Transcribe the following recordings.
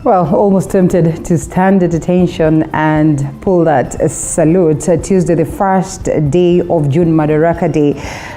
Well, almost tempted to stand at attention and pull that salute. Tuesday, the first day of June, Madaraka Day.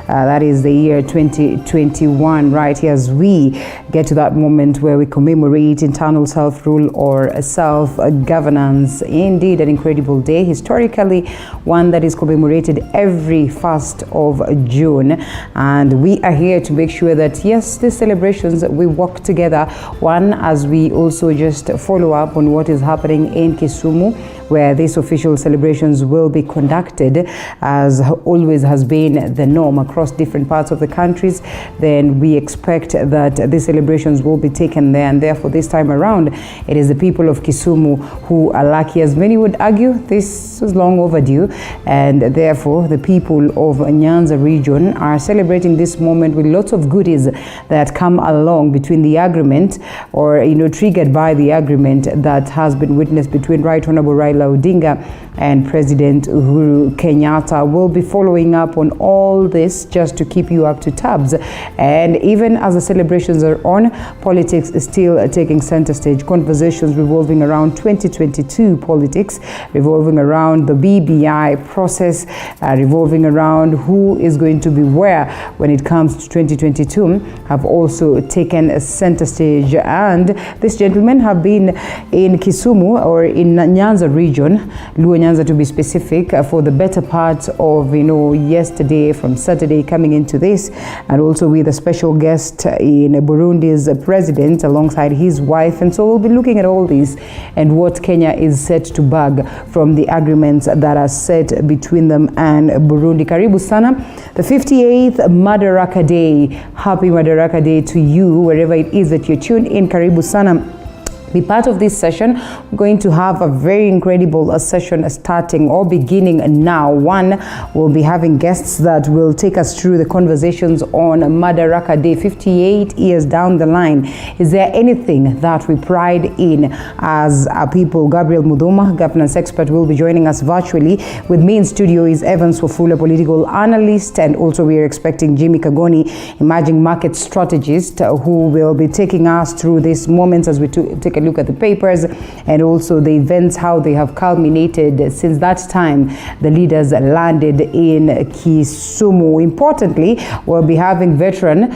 That is the year 2021, right here as we get to that moment where we commemorate internal self-rule or self-governance. Indeed, an incredible day, historically one that is commemorated every 1st of June. And we are here to make sure that, yes, these celebrations, we work together. One, as we also just follow up on what is happening in Kisumu, where these official celebrations will be conducted, as always has been the norm across different parts of the countries. Then we expect that these celebrations will be taken there, and therefore this time around it is the people of Kisumu who are lucky. As many would argue, this was long overdue, and therefore the people of Nyanza region are celebrating this moment with lots of goodies that come along between the agreement, or triggered by the agreement that has been witnessed between Right Honorable Raila Odinga and President Uhuru Kenyatta. We'll be following up on all this just to keep you up to tabs. And even as the celebrations are on, politics is still taking center stage. Conversations revolving around 2022 politics, revolving around the BBI process, revolving around who is going to be where when it comes to 2022 have also taken a center stage. And these gentlemen have been in Kisumu, or in Nyanza region, Luo Nyanza to be specific, for the better part of yesterday, from Saturday coming into this, and also with a special guest in Burundi's president alongside his wife. And so we'll be looking at all this and what Kenya is set to bag from the agreements that are set between them and Burundi. Karibu sana, the 58th Madaraka Day. Happy Madaraka Day to you wherever it is that you're tuned in. Karibu sana. Be part of this session. We're going to have a very incredible session starting or beginning now. One, we'll be having guests that will take us through the conversations on Madaraka Day, 58 years down the line. Is there anything that we pride in as a people? Gabriel Mudoma, governance expert, will be joining us virtually. With me in studio is Evans Wafula, political analyst, and also we are expecting Jimmy Kagoni, emerging market strategist, who will be taking us through these moments as we take a look at the papers and also the events, how they have culminated since that time the leaders landed in Kisumu. Importantly, we'll be having veteran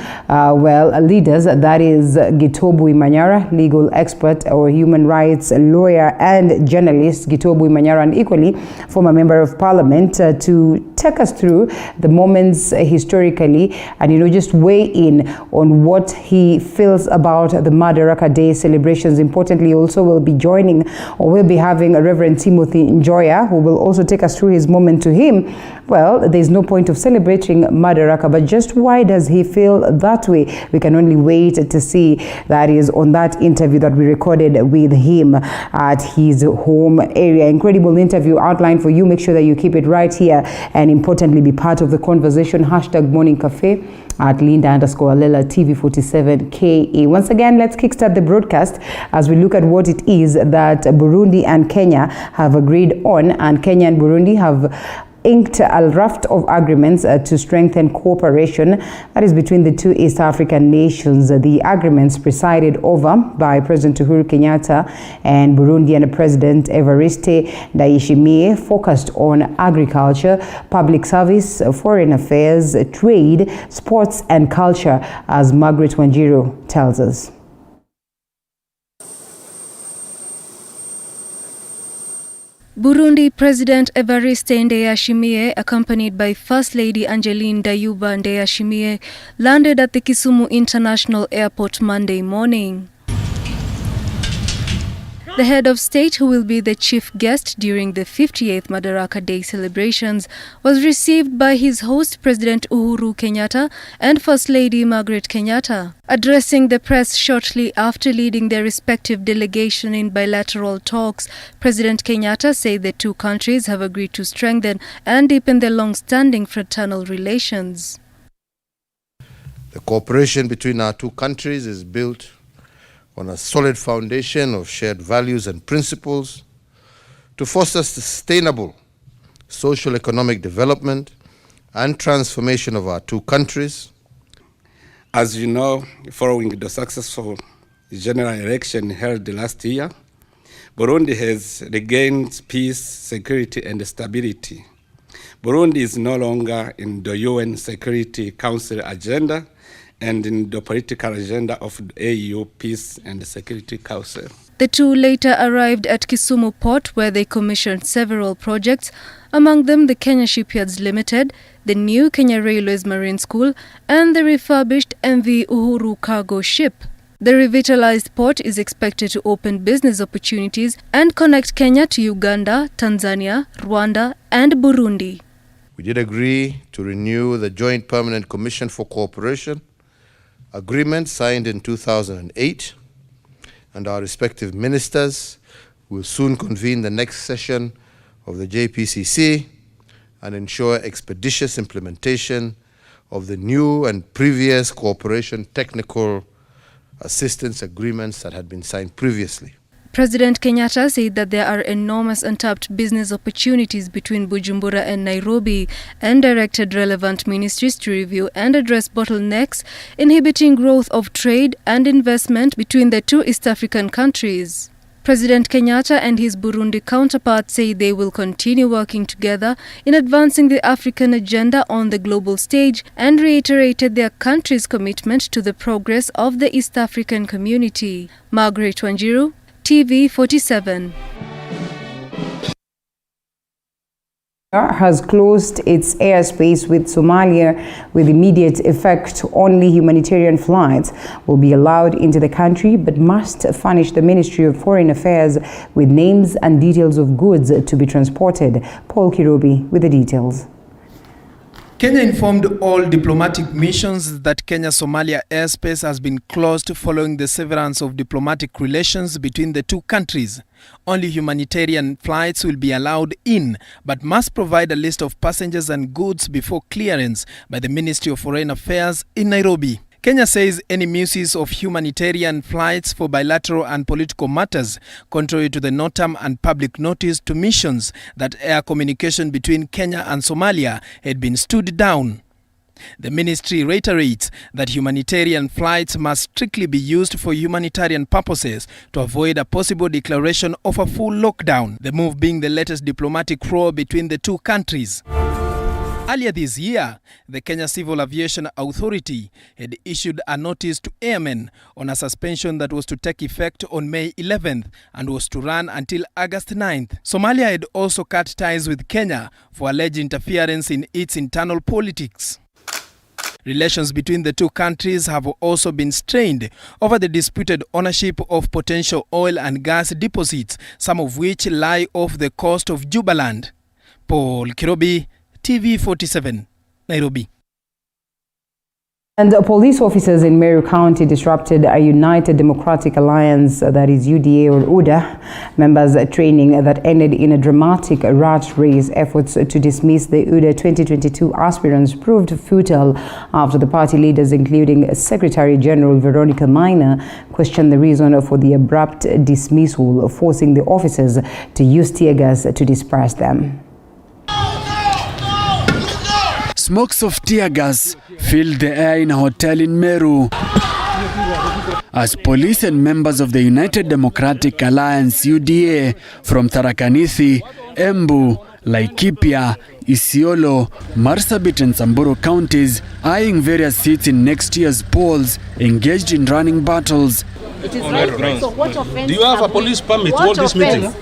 leaders, that is Gotv Manyara, legal expert or human rights lawyer and journalist, Gotv Manyara, and equally former member of parliament, to take us through the moments historically and just weigh in on what he feels about the Madaraka Day celebrations. Importantly, also will be joining, or we'll be having a Reverend Timothy Njoya, who will also take us through his moment. To him, well, there's no point of celebrating Madaraka, but just why does he feel that way? We can only wait to see. That is on that interview that we recorded with him at his home area. Incredible interview outlined for you. Make sure that you keep it right here, and importantly, be part of the conversation. #Morning Cafe at Linda_Lela TV47KE. Once again, let's kickstart the broadcast as we look at what it is that Burundi and Kenya have agreed on. And Kenya and Burundi have inked a raft of agreements to strengthen cooperation, that is between the two East African nations. The agreements presided over by President Uhuru Kenyatta and Burundian President Evariste Ndayishimiye focused on agriculture, public service, foreign affairs, trade, sports and culture, as Margaret Wanjiru tells us. Burundi President Evariste Ndayishimiye, accompanied by First Lady Angeline Dayuba Ndayishimiye, landed at the Kisumu International Airport Monday morning. The head of state, who will be the chief guest during the 58th Madaraka Day celebrations, was received by his host, President Uhuru Kenyatta, and First Lady Margaret Kenyatta. Addressing the press shortly after leading their respective delegation in bilateral talks, President Kenyatta said the two countries have agreed to strengthen and deepen their long-standing fraternal relations. The cooperation between our two countries is built on a solid foundation of shared values and principles to foster sustainable social economic development and transformation of our two countries. As you know, following the successful general election held last year, Burundi has regained peace, security, and stability. Burundi is no longer in the UN Security Council agenda and in the political agenda of the AU Peace and Security Council. The two later arrived at Kisumu Port, where they commissioned several projects, among them the Kenya Shipyards Limited, the new Kenya Railways Marine School, and the refurbished MV Uhuru cargo ship. The revitalized port is expected to open business opportunities and connect Kenya to Uganda, Tanzania, Rwanda, and Burundi. We did agree to renew the Joint Permanent Commission for Cooperation agreement signed in 2008, and our respective ministers will soon convene the next session of the JPCC and ensure expeditious implementation of the new and previous cooperation technical assistance agreements that had been signed previously. President Kenyatta said that there are enormous untapped business opportunities between Bujumbura and Nairobi and directed relevant ministries to review and address bottlenecks inhibiting growth of trade and investment between the two East African countries. President Kenyatta and his Burundi counterpart say they will continue working together in advancing the African agenda on the global stage and reiterated their country's commitment to the progress of the East African community. Margaret Wanjiru, TV 47. Has closed its airspace with Somalia with immediate effect. Only humanitarian flights will be allowed into the country, but must furnish the Ministry of Foreign Affairs with names and details of goods to be transported. Paul Kirobi with the details. Kenya informed all diplomatic missions that Kenya-Somalia airspace has been closed following the severance of diplomatic relations between the two countries. Only humanitarian flights will be allowed in, but must provide a list of passengers and goods before clearance by the Ministry of Foreign Affairs in Nairobi. Kenya says any misuse of humanitarian flights for bilateral and political matters, contrary to the NOTAM and public notice to missions that air communication between Kenya and Somalia had been stood down. The ministry reiterates that humanitarian flights must strictly be used for humanitarian purposes to avoid a possible declaration of a full lockdown, the move being the latest diplomatic row between the two countries. Earlier this year, the Kenya Civil Aviation Authority had issued a notice to airmen on a suspension that was to take effect on May 11th and was to run until August 9th. Somalia had also cut ties with Kenya for alleged interference in its internal politics. Relations between the two countries have also been strained over the disputed ownership of potential oil and gas deposits, some of which lie off the coast of Jubaland. Paul Kirobi, TV 47, Nairobi. And police officers in Meru County disrupted a United Democratic Alliance, that is UDA or UDA, members' training that ended in a dramatic rat race. Efforts to dismiss the UDA 2022 aspirants proved futile after the party leaders, including Secretary General Veronica Maina, questioned the reason for the abrupt dismissal, forcing the officers to use tear gas to disperse them. Smokes of tear gas filled the air in a hotel in Meru as police and members of the United Democratic Alliance UDA from Tharaka Nithi, Embu, Laikipia, Isiolo, Marsabit and Samburu counties, eyeing various seats in next year's polls, engaged in running battles. It is right. So what offense? Do you have a police permit to hold this meeting?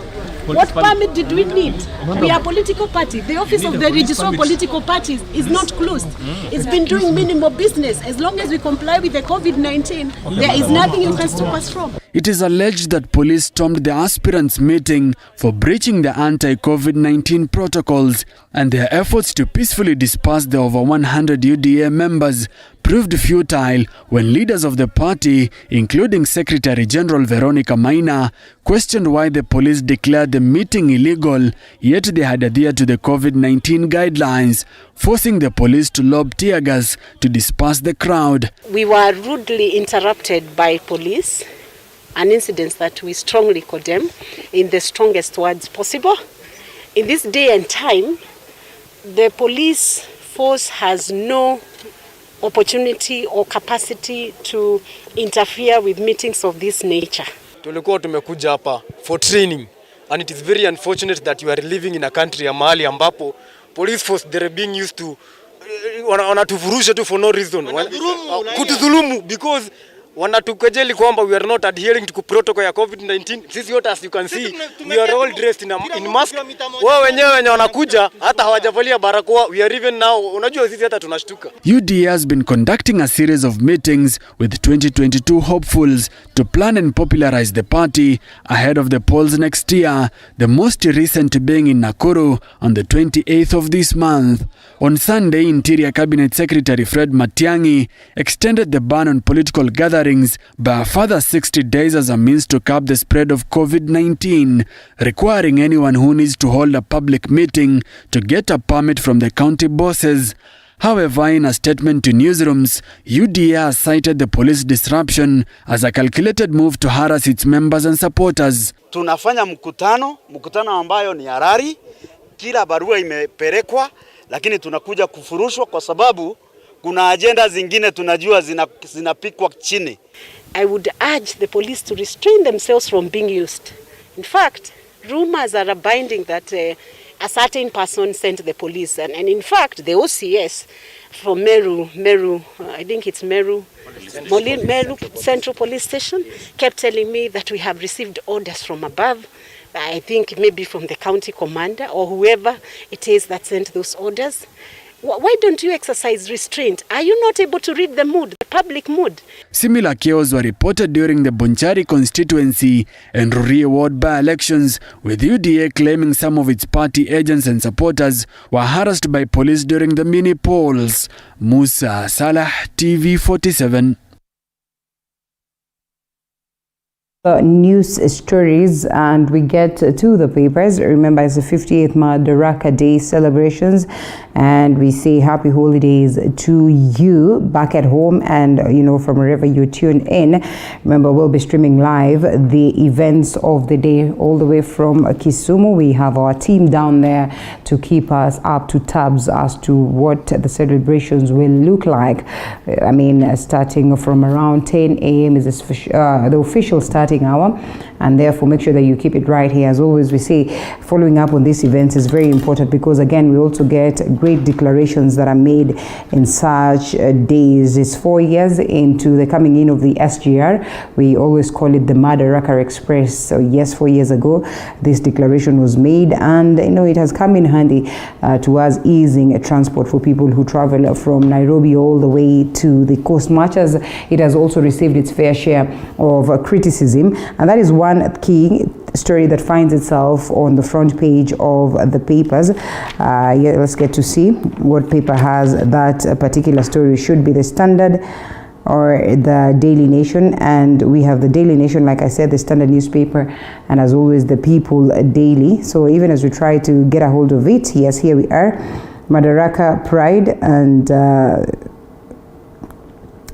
What permit did we need? We are a political party. The office of the registrar of political parties is not closed. It's been doing minimal business. As long as we comply with the COVID-19, there is nothing you can stop us from. It is alleged that police stormed the aspirants' meeting for breaching the anti-COVID-19 protocols, and their efforts to peacefully disperse the over 100 UDA members proved futile when leaders of the party, including Secretary General Veronica Maina, questioned why the police declared the meeting illegal, yet they had adhered to the COVID-19 guidelines, forcing the police to lob tear gas to disperse the crowd. We were rudely interrupted by police, an incident that we strongly condemn in the strongest words possible. In this day and time, the police force has no opportunity or capacity to interfere with meetings of this nature. Tulikuwa tumekuja hapa for training, and it is very unfortunate that you are living in a country ya mahali ambapo police force they are being used to wanatuvurusha tu for no reason, kutudhulumu because wanatukejeli kwamba we are not adhering to protocol ya COVID-19. Sisi yote, as you can see, we are all dressed in mask. Wao wenyewe wenye wanakuja hata hawajavalia barakoa. We are even now, unajua sisi hata tunashtuka. UDA has been conducting a series of meetings with 2022 hopefuls to plan and popularize the party ahead of the polls next year, the most recent being in Nakuru on the 28th of this month. On Sunday, Interior Cabinet Secretary Fred Matiang'i extended the ban on political gatherings by a further 60 days as a means to curb the spread of COVID-19, requiring anyone who needs to hold a public meeting to get a permit from the county bosses. However, in a statement to newsrooms, UDA has cited the police disruption as a calculated move to harass its members and supporters. Tunafanya mkutano ambayo ni harari, kila barua imepelekwa, lakini tunakuja kufurushwa kwa sababu kuna agenda zingine tunajua zinapikwa chini. I would urge the police to restrain themselves from being used. In fact, rumors are abiding that a certain person sent the police, and in fact the OCS from Meru, I think it's Meru Central Police Station, kept telling me that we have received orders from above. I think maybe from the county commander or whoever it is that sent those orders. Why don't you exercise restraint? Are you not able to read the mood, the public mood? Similar chaos were reported during the Bonchari constituency and Rurie ward by-elections, with UDA claiming some of its party agents and supporters were harassed by police during the mini polls. Musa Salah, TV47. News stories, and we get to the papers. Remember, it's the 58th Madaraka Day celebrations, and we say happy holidays to you back at home and from wherever you tune in. Remember, we'll be streaming live the events of the day all the way from Kisumu. We have our team down there to keep us up to tabs as to what the celebrations will look like. I mean, starting from around 10 a.m. is the official starting hour, and therefore make sure that you keep it right here. As always, we say following up on these events is very important, because again, we also get great declarations that are made in such days. It's 4 years into the coming in of the SGR. We always call it the Madaraka Express. So yes, 4 years ago this declaration was made, and it has come in handy towards easing transport for people who travel from Nairobi all the way to the coast, much as it has also received its fair share of criticism. And that is one key story that finds itself on the front page of the papers. Yeah, let's get to see what paper has that particular story. It should be the Standard or the Daily Nation, and we have the Daily Nation, like I said, the Standard newspaper, and as always the People Daily. So even as we try to get a hold of it, yes, here we are, Madaraka Pride, and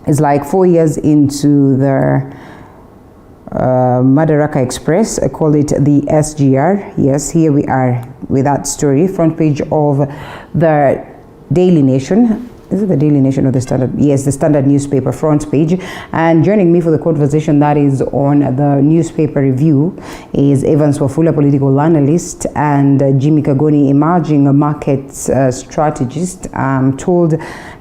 it's like 4 years into the Madaraka Express. I call it the SGR. Yes, here we are with that story. Front page of the Daily Nation. Is it the Daily Nation or the Standard? Yes, the Standard newspaper front page. And joining me for the conversation that is on the newspaper review is Evans Wafula, political analyst, and Jimmy Kagoni, emerging markets strategist. I'm told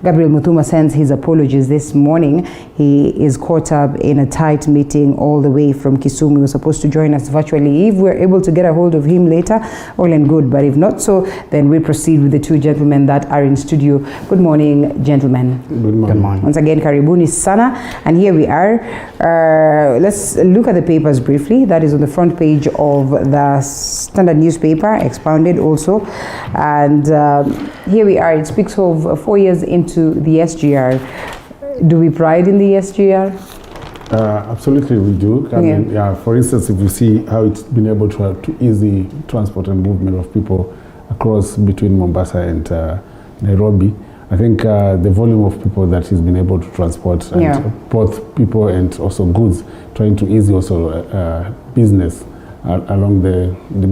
Gabriel Muthuma sends his apologies this morning. He is caught up in a tight meeting all the way from Kisumu. He was supposed to join us virtually. If we're able to get a hold of him later, all and good. But if not so, then we'll proceed with the two gentlemen that are in studio. Good morning, gentlemen. Good morning. Once again, karibuni sana. And here we are. Let's look at the papers briefly. That is on the front page of the Standard newspaper, expounded also. And here we are. It speaks of 4 years into the SGR. Do we pride in the SGR? Absolutely, we do. I mean, yeah, for instance, if you see how it's been able to ease the transport and movement of people across between Mombasa and Nairobi, I think the volume of people that he's been able to transport, and both people and also goods, trying to ease also business along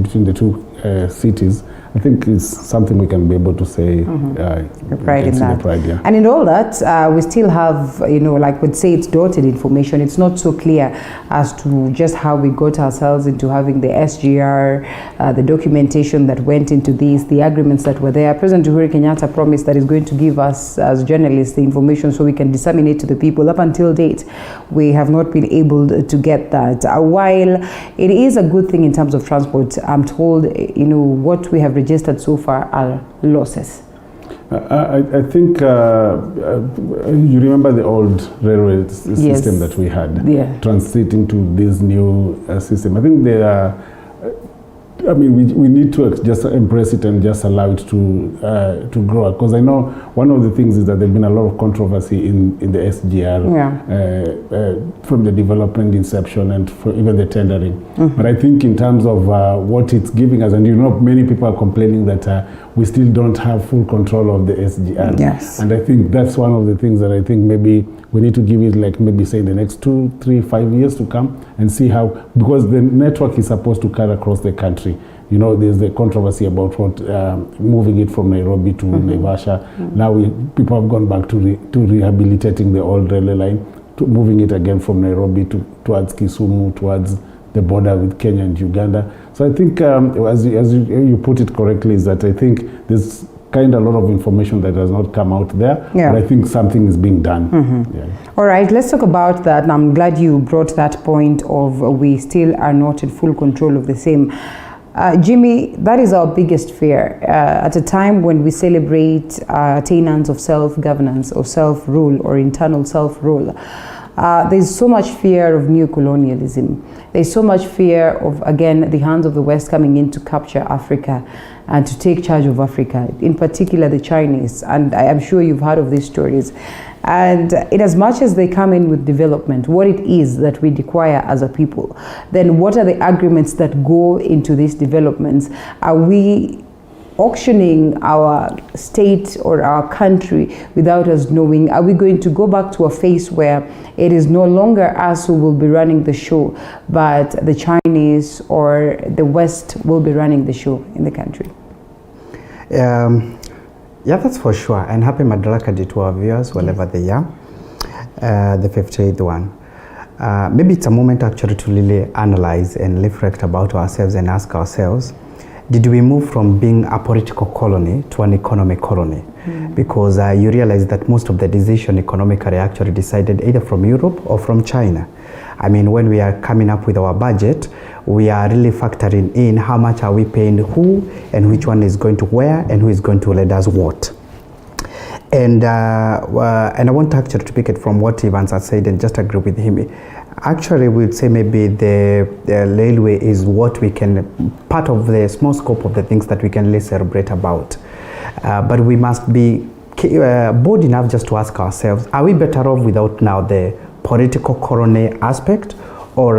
between the two cities, I think it's something we can be able to say. Pride in that. Pride, yeah. And in all that, we still have, like we'd say, it's dotted information. It's not so clear as to just how we got ourselves into having the SGR, the documentation that went into this, the agreements that were there. President Uhuru Kenyatta promised that he's going to give us, as journalists, the information so we can disseminate to the people. Up until date, we have not been able to get that. While it is a good thing in terms of transport, I'm told, what we have registered so far are losses. I think you remember the old railway system that we had, transiting to this new system. I think they are. We need to just embrace it and just allow it to grow. Because I know one of the things is that there's been a lot of controversy in the SGR from the development inception and even the tendering. But I think in terms of what it's giving us, and many people are complaining that we still don't have full control of the SGR. Yes. And I think that's one of the things that I think maybe we need to give it maybe say the next 2, 3, 5 years to come and see how, because the network is supposed to cut across the country. There's the controversy about moving it from Nairobi to Naivasha. Now people have gone back to rehabilitating the old railway line, to moving it again from Nairobi towards Kisumu, towards the border with Kenya and Uganda. So I think, as you put it correctly, is that I think there's kind of a lot of information that has not come out there, but I think something is being done. All right, let's talk about that. And I'm glad you brought that point of we still are not in full control of the same. Jimmy, that is our biggest fear. At a time when we celebrate attainance of self-governance or self-rule or internal self-rule, there's so much fear of new colonialism. There's so much fear of, again, the hands of the West coming in to capture Africa and to take charge of Africa, in particular the Chinese. And I am sure you've heard of these stories. And in as much as they come in with development, what it is that we require as a people, then what are the agreements that go into these developments? Are we auctioning our state or our country without us knowing? Are we going to go back to a phase where it is no longer us who will be running the show, but the Chinese or the West will be running the show in the country? Yeah, that's for sure. And happy Madaraka Day to our viewers, wherever they are, the 58th one. Maybe it's a moment actually to really analyze and reflect about ourselves and ask ourselves, did we move from being a political colony to an economic colony? Because you realize that most of the decision economically actually decided either from Europe or from China. I mean, when we are coming up with our budget, we are really factoring in how much are we paying who and which one is going to where and who is going to let us what. And I want to actually to pick it from what Evans has said and just agree with him. Actually, we'd say maybe the railway is what we can, part of the small scope of the things that we can really celebrate about. But we must be bold enough just to ask ourselves, are we better off without now the political colony aspect? Or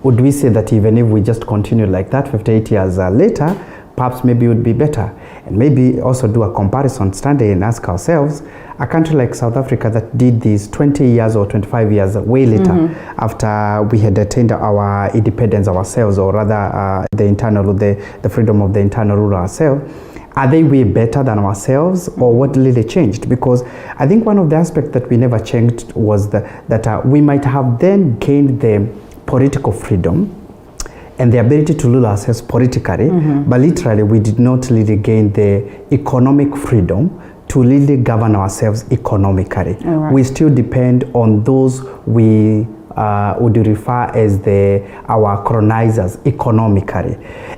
would we say that even if we just continue like that 58 years later, perhaps maybe it would be better? And maybe also do a comparison study and ask ourselves, a country like South Africa that did this 20 years or 25 years way later, after we had attained our independence ourselves, or rather the freedom of the internal rule ourselves, are they way better than ourselves, or what really changed? Because I think one of the aspects that we never changed was that we might have then gained the political freedom and the ability to rule ourselves politically, but literally we did not really gain the economic freedom to really govern ourselves economically. We still depend on those we would refer as our colonizers economically.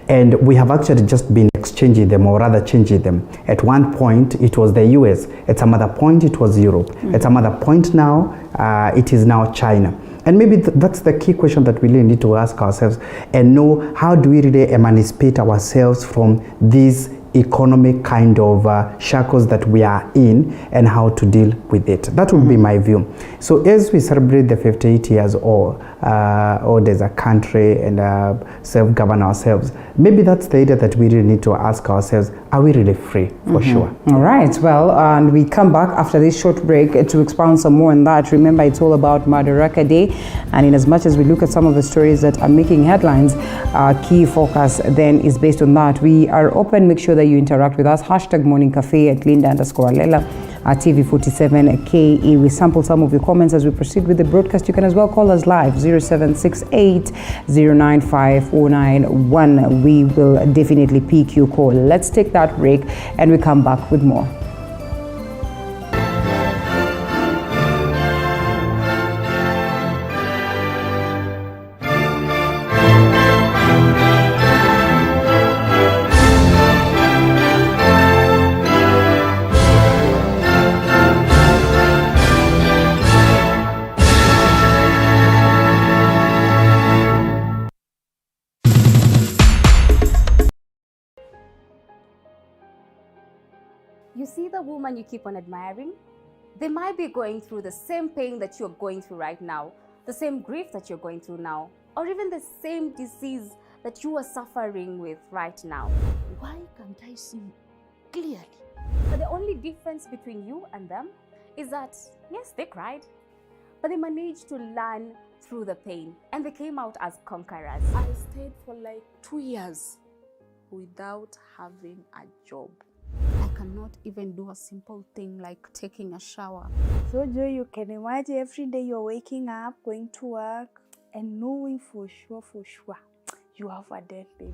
And we have actually just been exchanging them, or rather changing them. At one point, it was the US. At some other point, it was Europe. At some other point now, it is now China. And maybe that's the key question that we really need to ask ourselves and know, how do we really emancipate ourselves from these economic kind of shackles that we are in, and how to deal with it. That would be my view. So as we celebrate the 58 years old as a country and self-govern ourselves, maybe that's the idea that we really need to ask ourselves, are we really free? For sure. All right, well, and we come back after this short break to expound some more on that. Remember, it's all about Madaraka Day, and in as much as we look at some of the stories that are making headlines, our key focus then is based on that. We are open. Make sure that you interact with us. #Morning Cafe at Linda_Lela. At TV47 KE. We sample some of your comments as we proceed with the broadcast. You can as well call us live, 0768 095 491. We will definitely pick your call. Let's take that break and we come back with more. You see the woman you keep on admiring? They might be going through the same pain that you're going through right now, the same grief that you're going through now, or even the same disease that you are suffering with right now. Why can't I see clearly? But the only difference between you and them is that, yes, they cried, but they managed to learn through the pain and they came out as conquerors. I stayed for like 2 years without having a job. I cannot even do a simple thing like taking a shower. So Joy, you can imagine every day you're waking up, going to work, and knowing for sure, you have a dead baby.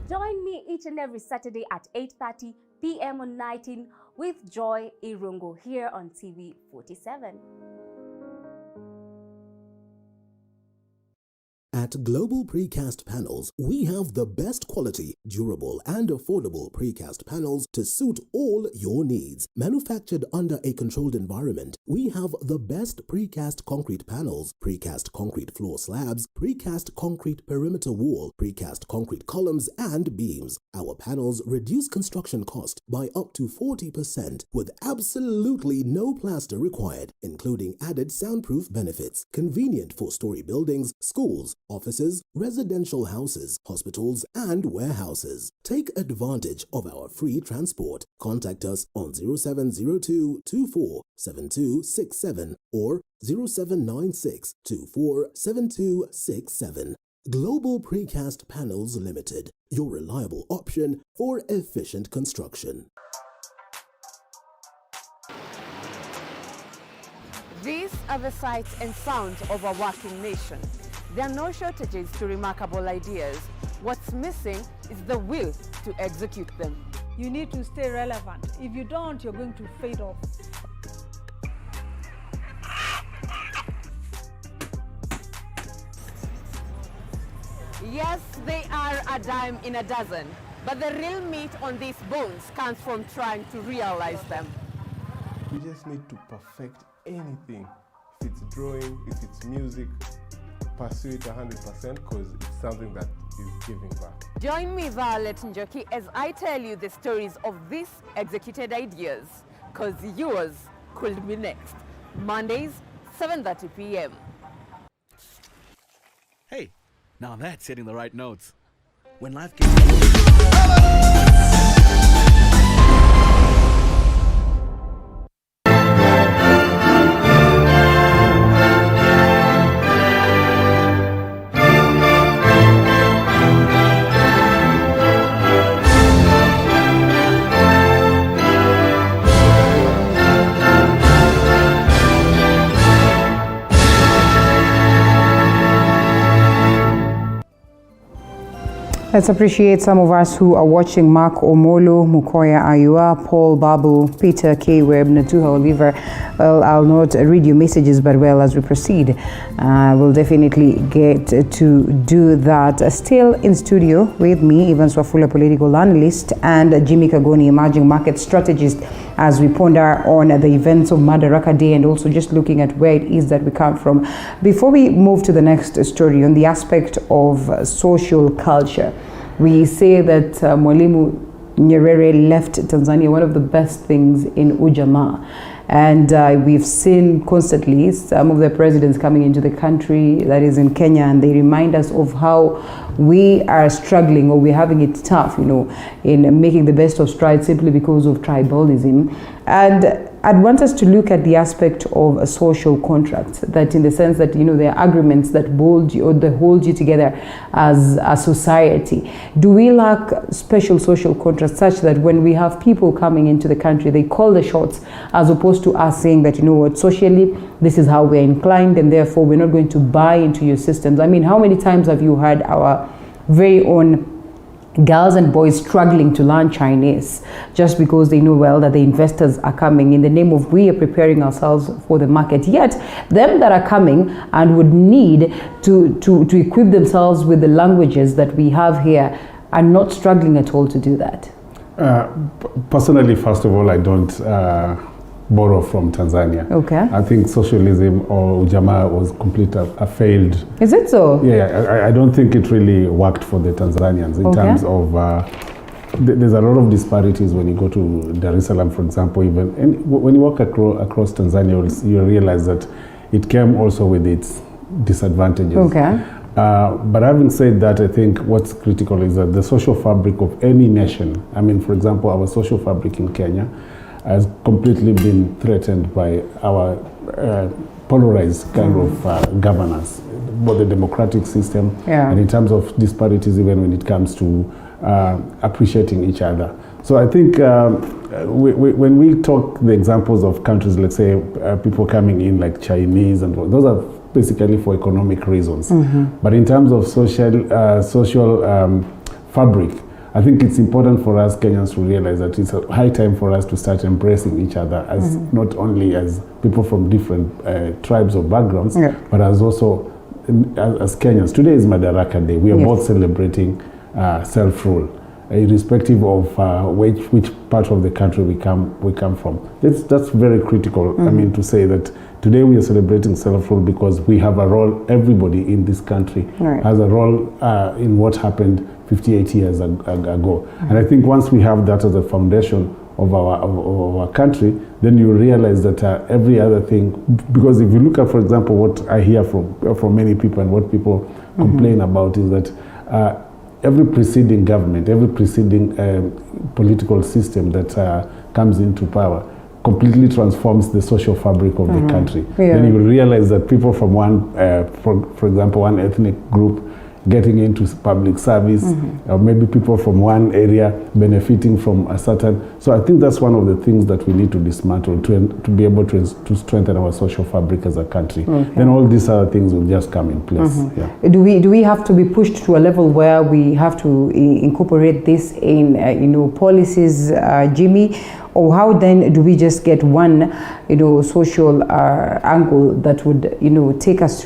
Join me each and every Saturday at 8:30 p.m. on 19 with Joy Irungo here on TV47. At Global Precast Panels, we have the best quality, durable and affordable precast panels to suit all your needs. Manufactured under a controlled environment, we have the best precast concrete panels, precast concrete floor slabs, precast concrete perimeter wall, precast concrete columns and beams. Our panels reduce construction cost by up to 40% with absolutely no plaster required, including added soundproof benefits. Convenient for story buildings, schools, offices, residential houses, hospitals, and warehouses. Take advantage of our free transport. Contact us on 0702 24 7267 or 0796 24 7267. Global Precast Panels Limited, your reliable option for efficient construction. These are the sights and sounds of a working nation. There are no shortages to remarkable ideas. What's missing is the will to execute them. You need to stay relevant. If you don't, you're going to fade off. Yes, they are a dime in a dozen, but the real meat on these bones comes from trying to realize them. You just need to perfect anything. If it's drawing, if it's music, pursue it 100% because it's something that is giving back. Join me, Violet Njoki, as I tell you the stories of these executed ideas, because yours could be next. Mondays, 7:30 p.m. Hey, now that's hitting the right notes. When life gets... Let's appreciate some of us who are watching. Mark Omolo, Mukoya Ayua, Paul Babu, Peter K. Webb, Natuha Oliver. Well, I'll not read your messages, but well, as we proceed, we'll definitely get to do that. Still in studio with me, Ivan Swafula, political analyst, and Jimmy Kagoni, emerging market strategist, as we ponder on the events of Madaraka Day and also just looking at where it is that we come from. Before we move to the next story on the aspect of social culture, we say that Mwalimu Nyerere left Tanzania one of the best things in Ujamaa. And we've seen constantly some of the presidents coming into the country, that is in Kenya, and they remind us of how we are struggling, or we're having it tough, in making the best of strides simply because of tribalism. And I'd want us to look at the aspect of a social contract, that in the sense that, there are agreements that hold you together as a society. Do we lack special social contracts such that when we have people coming into the country, they call the shots, as opposed to us saying that, socially, this is how we're inclined, and therefore we're not going to buy into your systems? I mean, how many times have you heard our very own girls and boys struggling to learn Chinese just because they know well that the investors are coming in the name of we are preparing ourselves for the market? Yet them that are coming and would need to equip themselves with the languages that we have here are not struggling at all to do that. Personally, first of all, I don't borrow from Tanzania. Okay. I think socialism or ujamaa was a failed. Is it so? Yeah, I don't think it really worked for the Tanzanians in terms of. There's a lot of disparities when you go to Dar es Salaam, for example. Even and when you walk across Tanzania, you realize that it came also with its disadvantages. Okay. But having said that, I think what's critical is that the social fabric of any nation. I mean, for example, our social fabric in Kenya has completely been threatened by our polarized kind of governance, both the democratic system and in terms of disparities, even when it comes to appreciating each other. So I think when we talk the examples of countries, let's say people coming in like Chinese, and those are basically for economic reasons. But in terms of social fabric, I think it's important for us Kenyans to realize that it's a high time for us to start embracing each other as not only as people from different tribes or backgrounds, but as also as Kenyans. Today is Madaraka Day. We are both celebrating self-rule, irrespective of which part of the country we come from. That's very critical. I mean, to say that today we are celebrating self-rule because we have a role. Everybody in this country has a role in what happened 58 years ago. And I think once we have that as a foundation of our country, then you realize that every other thing, because if you look at, for example, what I hear from many people and what people complain about is that every preceding government, every preceding political system that comes into power completely transforms the social fabric of the country. Then you realize that people from one, for example, one ethnic group getting into public service, or maybe people from one area benefiting from a certain. So I think that's one of the things that we need to dismantle to be able to strengthen our social fabric as a country. Then all these other things will just come in place. Do we have to be pushed to a level where we have to incorporate this in policies, Jimmy? Or how then do we just get one, social angle that would, take us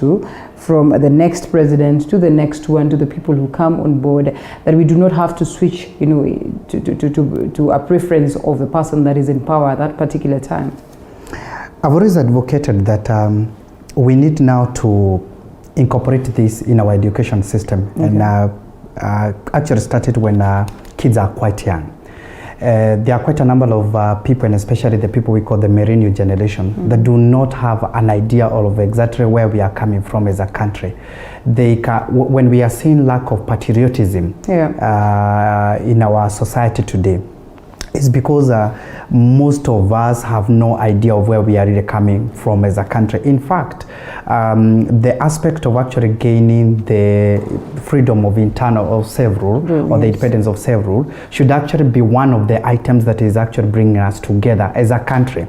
from the next president to the next one, to the people who come on board, that we do not have to switch, to a preference of the person that is in power at that particular time? I've always advocated that we need now to incorporate this in our education system, and actually started when kids are quite young. There are quite a number of people, and especially the people we call the millennial generation, that do not have an idea of exactly where we are coming from as a country. When we are seeing lack of patriotism in our society today, it's because most of us have no idea of where we are really coming from as a country. In fact, the aspect of actually gaining the freedom of internal self-rule or the independence of self-rule should actually be one of the items that is actually bringing us together as a country.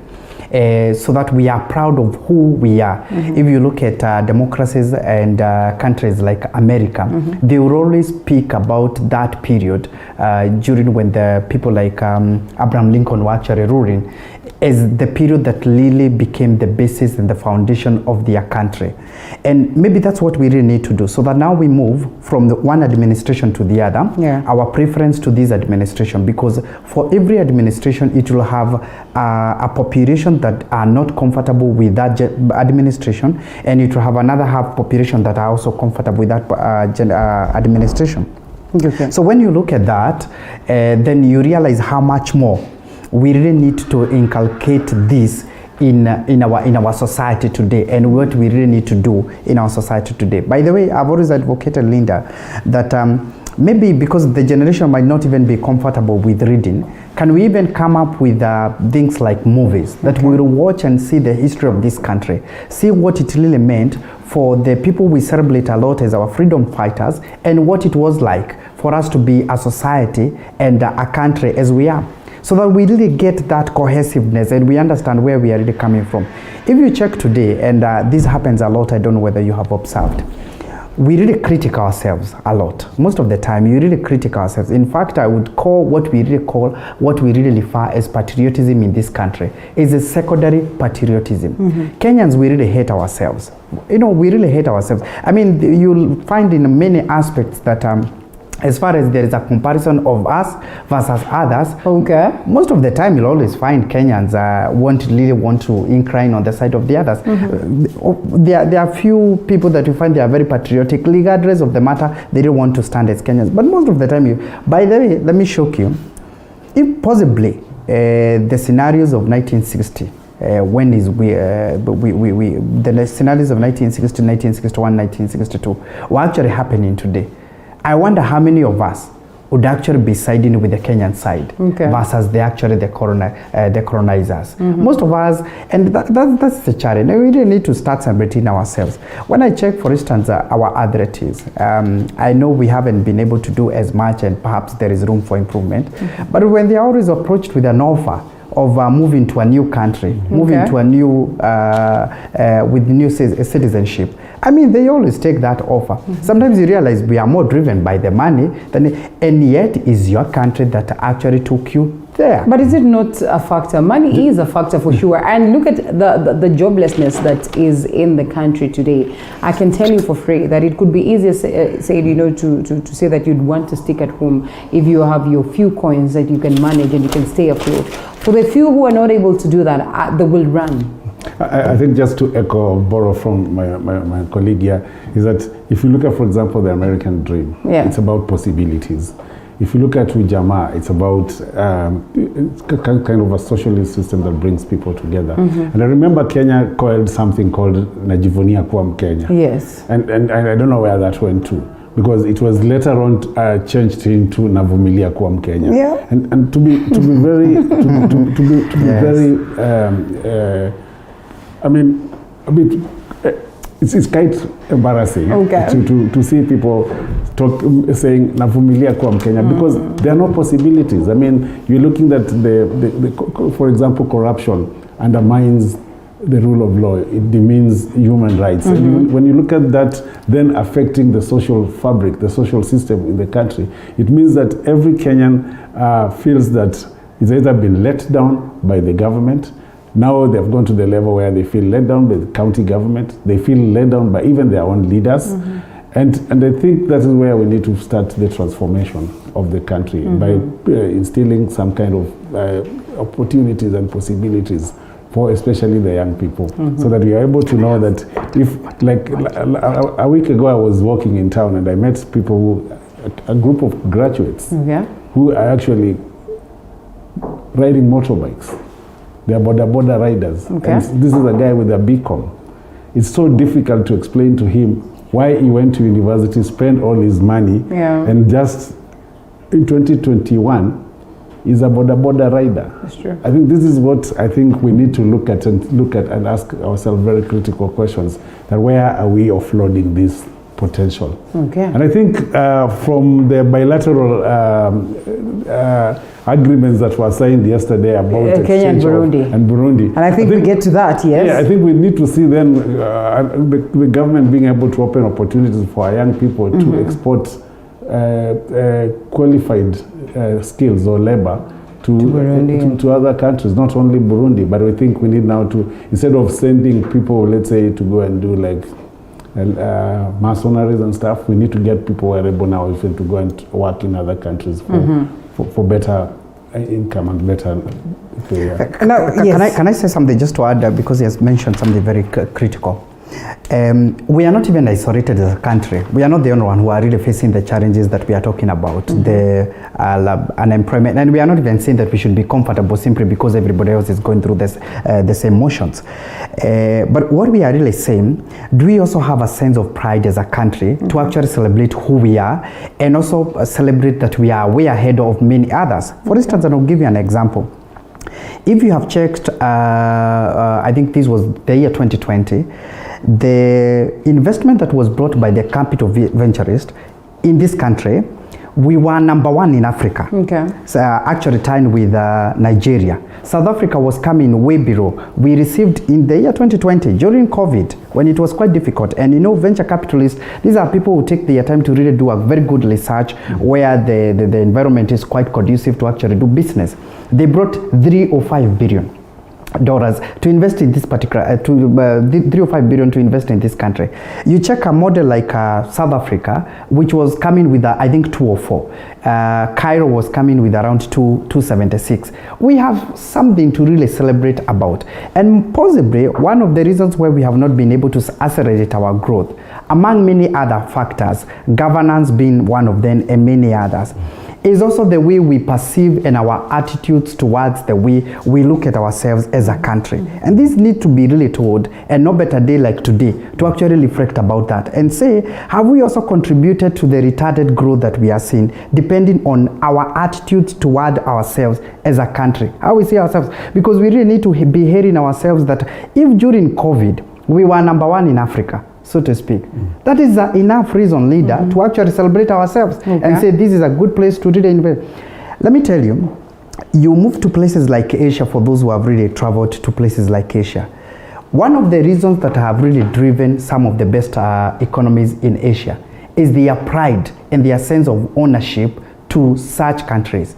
So that we are proud of who we are. If you look at democracies and countries like America, they will always speak about that period during when the people like Abraham Lincoln were actually ruling, as the period that really became the basis and the foundation of their country. And maybe that's what we really need to do, so that now we move from the one administration to the other, our preference to this administration, because for every administration it will have a population that are not comfortable with that administration, and it will have another half population that are also comfortable with that administration. So when you look at that, then you realize how much more we really need to inculcate this in our society today and what we really need to do in our society today. By the way, I've always advocated, Linda, that maybe because the generation might not even be comfortable with reading, can we even come up with things like movies that we'll watch and see the history of this country, see what it really meant for the people we celebrate a lot as our freedom fighters, and what it was like for us to be a society and a country as we are, so that we really get that cohesiveness and we understand where we are really coming from. If you check today, and this happens a lot, I don't know whether you have observed, we really critique ourselves a lot. Most of the time, we really critique ourselves. In fact, I would call what we really refer as patriotism in this country is a secondary patriotism. Kenyans, we really hate ourselves. You know, we really hate ourselves. I mean, you'll find in many aspects that as far as there is a comparison of us versus others, most of the time you'll always find Kenyans really want to incline on the side of the others. There are few people that you find they are very patriotic, regardless of the matter, they don't want to stand as Kenyans. But most of the time, by the way, let me shock you, if possibly the scenarios of 1960, the scenarios of 1960, 1961, 1962 were actually happening today, I wonder how many of us would actually be siding with the Kenyan side versus the colonizers. Most of us, and that's the challenge. We really need to start celebrating ourselves. When I check, for instance, our athletes, I know we haven't been able to do as much, and perhaps there is room for improvement. But when they are always approached with an offer of moving to a new country, moving to a new, with new citizenship, I mean, they always take that offer. Sometimes you realize we are more driven by the money and yet is your country that actually took you there. But is it not a factor? Money is a factor for sure. And look at the joblessness that is in the country today. I can tell you for free that it could be easier said, you know, to say that you'd want to stick at home if you have your few coins that you can manage and you can stay afloat. For the few who are not able to do that, they will run. I think just to echo, borrow from my colleague here, is that if you look at, for example, the American dream, it's about possibilities. If you look at Ujamaa, it's about kind of a socialist system that brings people together. And I remember Kenya coiled something called Najivunia Kuwa Mkenya. Yes. And I don't know where that went to, because it was later on changed into Navumilia Kuwa Mkenya. Yeah. And to be very very I mean, a bit, it's quite embarrassing to see people saying Navumilia Kuwa Mkenya, because there are no possibilities. I mean, you're looking at for example, corruption undermines the rule of law. It demeans human rights. And when you look at that then affecting the social fabric, the social system in the country, it means that every Kenyan feels that it's either been let down by the government. Now they've gone to the level where they feel let down by the county government. They feel let down by even their own leaders. And I think that is where we need to start the transformation of the country, by instilling some kind of opportunities and possibilities for especially the young people, so that we are able to know that if, like a week ago I was walking in town and I met people, a group of graduates who are actually riding motorbikes. They are border riders. And this is a guy with a beacon. It's so difficult to explain to him why he went to university, spent all his money, and just in 2021 is a border rider. That's true. I think this is what I think we need to look at and ask ourselves very critical questions. That where are we offloading this potential? And I think from the bilateral agreements that were signed yesterday about Kenya and Burundi. And I think we get to that, yes. Yeah, I think we need to see then the government being able to open opportunities for our young people to export qualified skills or labor to other countries, not only Burundi, but we think we need now to, instead of sending people, let's say, to go and do like mercenaries and stuff, we need to get people who are able now to go and work in other countries for better income and better pay. Can I say something just to add, because he has mentioned something very critical. We are not even isolated as a country. We are not the only one who are really facing the challenges that we are talking about, the unemployment, and we are not even saying that we should be comfortable simply because everybody else is going through this, the same motions. But what we are really saying, do we also have a sense of pride as a country to actually celebrate who we are and also celebrate that we are way ahead of many others? For instance, and I'll give you an example. If you have checked, I think this was the year 2020, the investment that was brought by the capital venturists in this country, we were #1 in Africa. Okay. So, actually tied with Nigeria. South Africa was coming way below. We received in the year 2020, during COVID, when it was quite difficult. And you know, venture capitalists, these are people who take their time to really do a very good research where the environment is quite conducive to actually do business. They brought $3 or $5 billion to invest in this particular, $3 or $5 billion to invest in this country. You check a model like South Africa, which was coming with, I think, 2 or 4. Cairo was coming with around 276. We have something to really celebrate about. And possibly, one of the reasons why we have not been able to accelerate our growth, among many other factors, governance being one of them and many others, is also the way we perceive and our attitudes towards the way we look at ourselves as a country. And this need to be really told, and no better day like today to actually reflect about that and say, have we also contributed to the retarded growth that we are seeing, depending on our attitudes toward ourselves as a country, how we see ourselves? Because we really need to be hearing ourselves that if during COVID we were #1 in Africa, so to speak, that is enough reason, leader, to actually celebrate ourselves and say this is a good place to really invest. Let me tell you, you move to places like Asia, for those who have really traveled to places like Asia. One of the reasons that have really driven some of the best economies in Asia is their pride and their sense of ownership to such countries.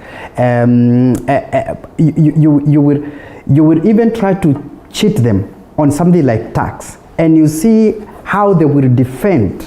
You will even try to cheat them on something like tax, and you see how they will defend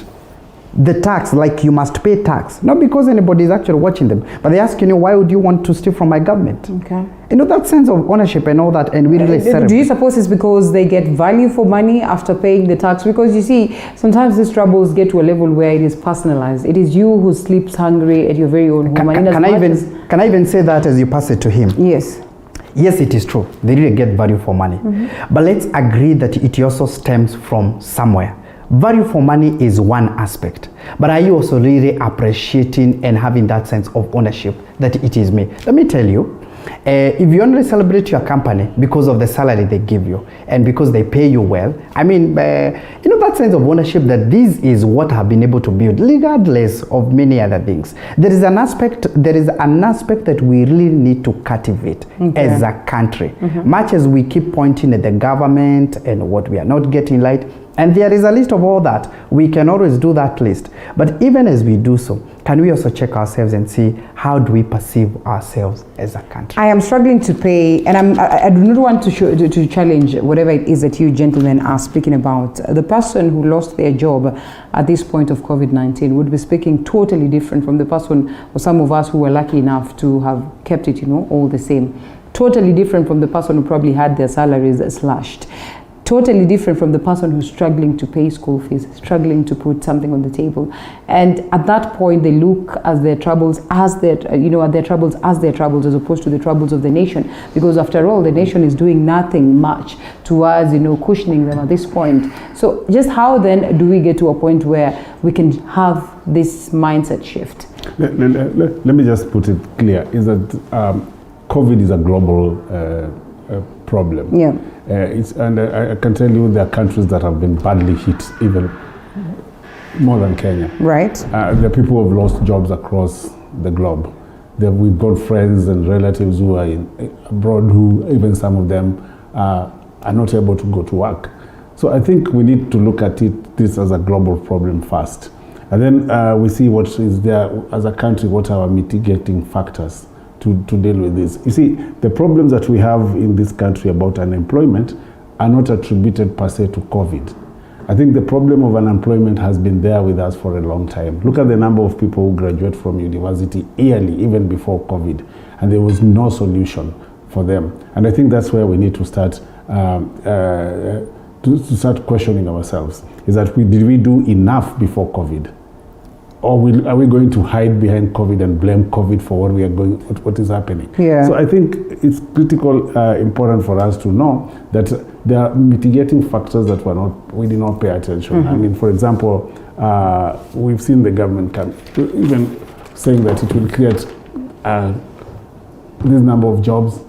the tax, like you must pay tax, not because anybody is actually watching them, but they ask, you know, why would you want to steal from my government? Okay. You know, that sense of ownership and all that, and we really celebrate. Do you suppose it's because they get value for money after paying the tax? Because you see, sometimes these troubles get to a level where it is personalized. It is you who sleeps hungry at your very own home. Can I even say that as you pass it to him? Yes. Yes, it is true. They really get value for money. But let's agree that it also stems from somewhere. Value for money is one aspect, but are you also really appreciating and having that sense of ownership that it is me? Let me tell you, if you only celebrate your company because of the salary they give you and because they pay you well, I mean, you know, that sense of ownership that this is what I've been able to build, regardless of many other things. There is an aspect that we really need to cultivate as a country. Much as we keep pointing at the government and what we are not getting right, and there is a list of all that. We can always do that list. But even as we do so, can we also check ourselves and see how do we perceive ourselves as a country? I am struggling to pay, and I do not want to challenge whatever it is that you gentlemen are speaking about. The person who lost their job at this point of COVID-19 would be speaking totally different from the person, or some of us who were lucky enough to have kept it, you know, all the same. Totally different from the person who probably had their salaries slashed. Totally different from the person who's struggling to pay school fees, struggling to put something on the table. And at that point, they look at their troubles as their troubles as opposed to the troubles of the nation. Because after all, the nation is doing nothing much towards, you know, cushioning them at this point. So just how then do we get to a point where we can have this mindset shift? Let me just put it clear, is that COVID is a global problem. Yeah. And I can tell you there are countries that have been badly hit, even more than Kenya. Right. There are people who have lost jobs across the globe. We've got friends and relatives who are abroad, who even some of them are not able to go to work. So I think we need to look at this as a global problem first. And then we see what is there as a country, what are our mitigating factors to deal with this. You see, the problems that we have in this country about unemployment are not attributed per se to COVID. I think the problem of unemployment has been there with us for a long time. Look at the number of people who graduate from university yearly, even before COVID, and there was no solution for them. And I think that's where we need to start to start questioning ourselves is that did we do enough before COVID? Or are we going to hide behind COVID and blame COVID for what is happening? Yeah. So I think it's critical, important for us to know that there are mitigating factors that we did not pay attention. Mm-hmm. I mean, for example, we've seen the government even saying that it will create this number of jobs,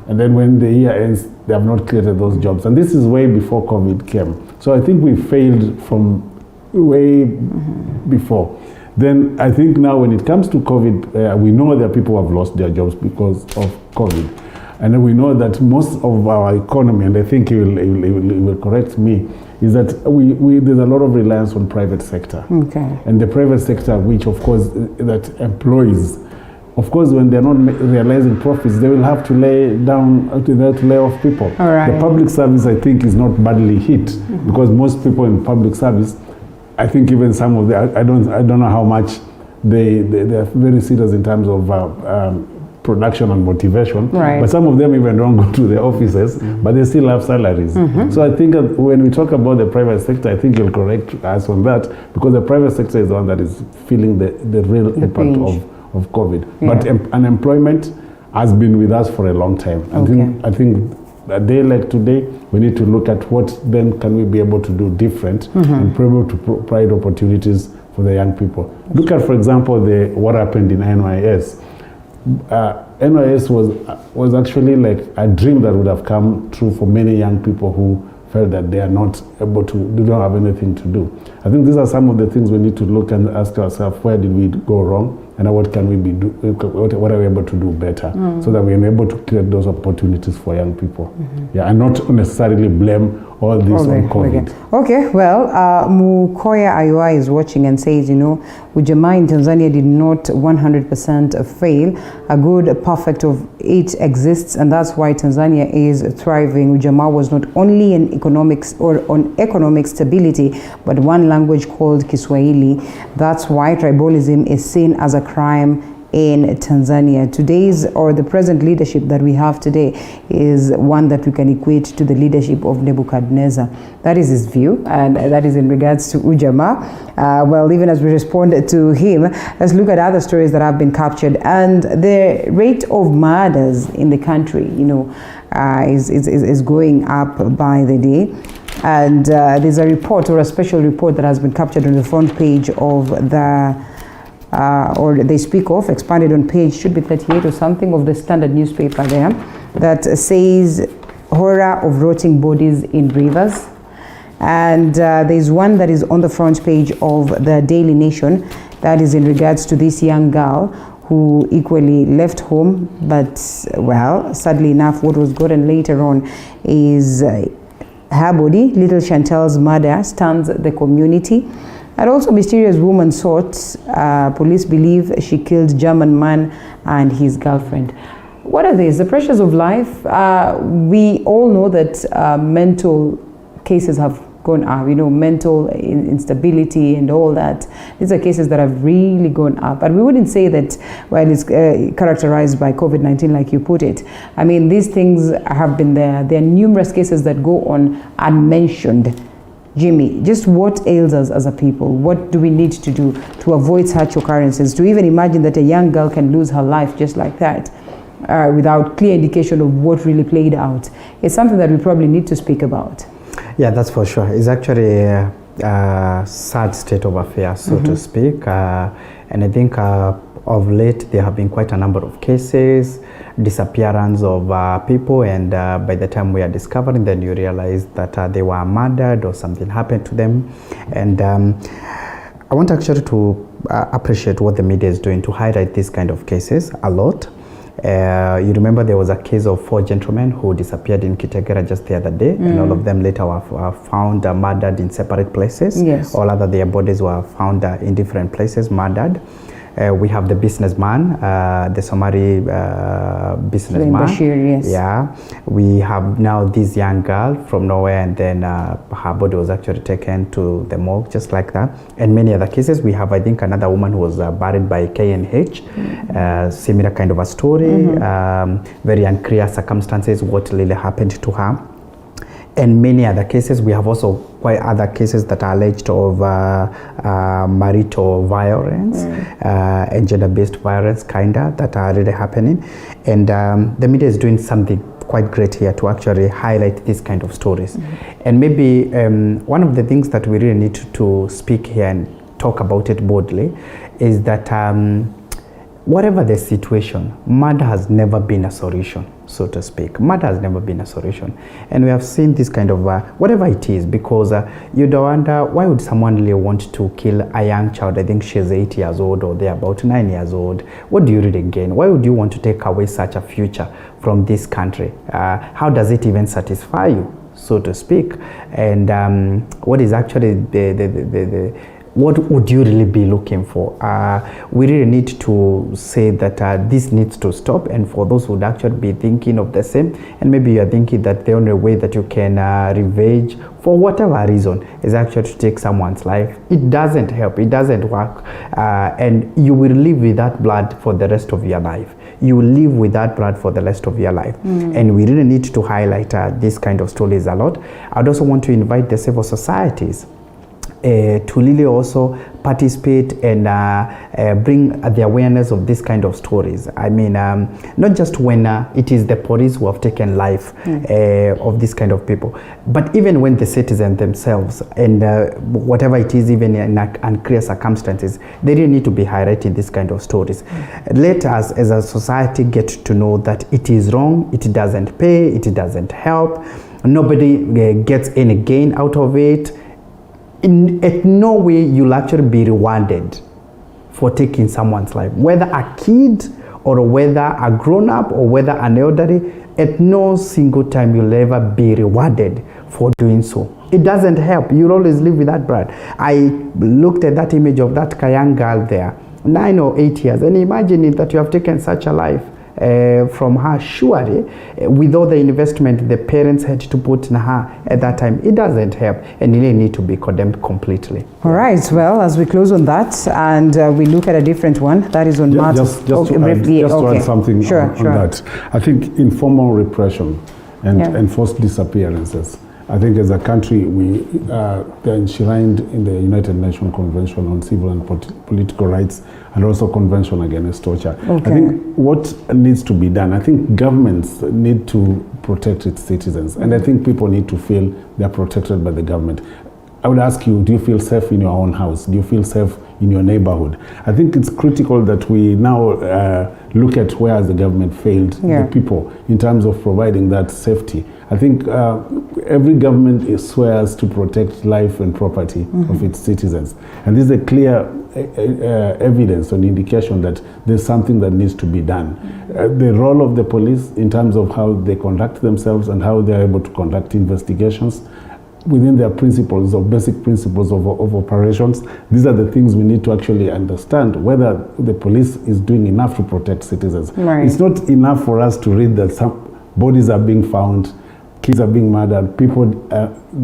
and then when the year ends, they have not created those jobs. And this is way before COVID came. So I think we failed from way before. Then I think now when it comes to COVID, we know that people have lost their jobs because of COVID. And then we know that most of our economy, and I think he will correct me, is that there's a lot of reliance on private sector. Okay. And the private sector, which of course that employs, of course when they're not realizing profits, they will have to lay off people. All right. The public service, I think, is not badly hit because most people in public service, I think even some of I don't know how much they're very serious in terms of production and motivation. Right. But some of them even don't go to the offices, but they still have salaries. So I think when we talk about the private sector, I think you'll correct us on that because the private sector is the one that is feeling the real impact of COVID. Yeah. But unemployment has been with us for a long time. I think a day like today, we need to look at what then can we be able to do different and be able to provide opportunities for the young people. Look at, for example, what happened in NYS. NYS was actually like a dream that would have come true for many young people who felt that they are not able to, they don't have anything to do. I think these are some of the things we need to look and ask ourselves, where did we go wrong and what can we what are we able to do better so that we are able to create those opportunities for young people. Yeah, and not necessarily blame all this on COVID. Okay, well, Mukoya Ayua is watching and says, Ujamaa in Tanzania did not 100% fail. A good perfect of it exists, and that's why Tanzania is thriving. Ujamaa was not only in economics or on economic stability, but one language called Kiswahili. That's why tribalism is seen as a crime in Tanzania. Today's or the present leadership that we have today is one that we can equate to the leadership of Nebuchadnezzar. That is his view, and that is in regards to Ujamaa. Well, even as we respond to him, let's look at other stories that have been captured. And the rate of murders in the country, is going up by the day. And there's a report or a special report that has been captured on the front page of the or they speak of, expanded on page, should be 38 or something, of the Standard newspaper there, that says horror of rotting bodies in rivers. And there's one that is on the front page of the Daily Nation that is in regards to this young girl who equally left home, but, well, sadly enough, what was gotten later on is her body. Little Chantel's murder stuns the community. And also, mysterious woman sought. Police believe she killed German man and his girlfriend. What are these? The pressures of life. We all know that mental cases have gone up, mental instability and all that. These are cases that have really gone up. And we wouldn't say that, well, it's characterized by COVID-19 like you put it. I mean, these things have been there. There are numerous cases that go on unmentioned. Jimmy, just what ails us as a people? What do we need to do to avoid such occurrences? To even imagine that a young girl can lose her life just like that without clear indication of what really played out. It's something that we probably need to speak about. Yeah, that's for sure. It's actually a sad state of affairs, so to speak. And I think of late there have been quite a number of cases, disappearance of people, and by the time we are discovering, then you realize that they were murdered or something happened to them. And I want actually to appreciate what the media is doing to highlight these kind of cases a lot. You remember there was a case of 4 gentlemen who disappeared in Kitengela just the other day, and all of them later were found murdered in separate places. Yes. All other their bodies were found in different places, murdered. We have the businessman, the Somali businessman. Bashir, yes. Yeah. We have now this young girl from nowhere, and then her body was actually taken to the morgue, just like that. And many other cases. We have, I think, another woman who was buried by KNH. Similar kind of a story. Very unclear circumstances, what really happened to her. and many other cases. We have also quite other cases that are alleged of marital violence and gender-based violence, that are really happening. And the media is doing something quite great here to actually highlight these kind of stories. And maybe one of the things that we really need to speak here and talk about it boldly is that whatever the situation, murder has never been a solution, so to speak. Murder has never been a solution. And we have seen this kind of, whatever it is, because you don't wonder, why would someone really want to kill a young child? I think she's 8 years old or they're about 9 years old. What do you really gain? Why would you want to take away such a future from this country? How does it even satisfy you, so to speak? And what is actually what would you really be looking for? We really need to say that this needs to stop, and for those who would actually be thinking of the same, and maybe you are thinking that the only way that you can revenge for whatever reason is actually to take someone's life, it doesn't help, it doesn't work, and you will live with that blood for the rest of your life. You will live with that blood for the rest of your life. And we really need to highlight this kind of stories a lot. I'd also want to invite the civil societies to really also participate and bring the awareness of this kind of stories. I mean, not just when it is the police who have taken life of this kind of people, but even when the citizens themselves and whatever it is, even in unclear circumstances, they really need to be highlighting this kind of stories. Let us as a society get to know that it is wrong, it doesn't pay, it doesn't help, nobody gets any gain out of it. At no way you'll actually be rewarded for taking someone's life, whether a kid or whether a grown-up or whether an elderly. At no single time you'll ever be rewarded for doing so. It doesn't help. You'll always live with that blood. I looked at that image of that young girl there, 9 or 8 years, and imagine that you have taken such a life from her. Surely, with all the investment the parents had to put in her at that time, it doesn't help, and it need to be condemned completely. All right, well, as we close on that, and we look at a different one, that is on March. Just to add something on that. I think informal repression and enforced disappearances, I think as a country, they're enshrined in the United Nations Convention on Civil and Political Rights, and also Convention Against Torture. I think what needs to be done, I think governments need to protect its citizens, and I think people need to feel they're protected by the government. I would ask you, do you feel safe in your own house? Do you feel safe in your neighborhood? I think it's critical that we now look at where has the government failed the people in terms of providing that safety. I think every government swears to protect life and property of its citizens. And this is a clear evidence or indication that there's something that needs to be done. The role of the police in terms of how they conduct themselves and how they're able to conduct investigations within their principles or basic principles of operations, these are the things we need to actually understand, whether the police is doing enough to protect citizens. It's not enough for us to read that some bodies are being found, kids are being murdered, people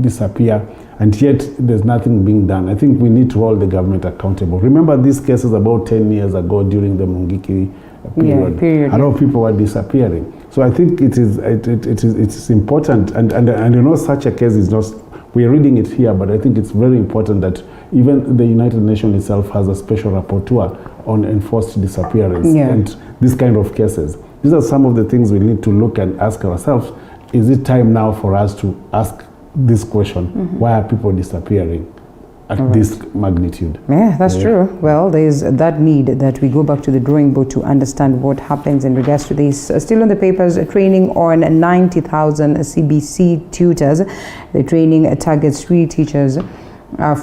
disappear, and yet there's nothing being done. I think we need to hold the government accountable. Remember these cases about 10 years ago during the Mungiki period. A lot of people were disappearing. So I think it is important, and you know, such a case is not, we're reading it here, but I think it's very important that even the United Nations itself has a special rapporteur on enforced disappearance and these kind of cases. These are some of the things we need to look and ask ourselves. Is it time now for us to ask this question? Why are people disappearing at this magnitude? Yeah, that's true. Well, there's that need that we go back to the drawing board to understand what happens in regards to this. Still on the papers, training on 90,000 CBC tutors. The training targets 3 teachers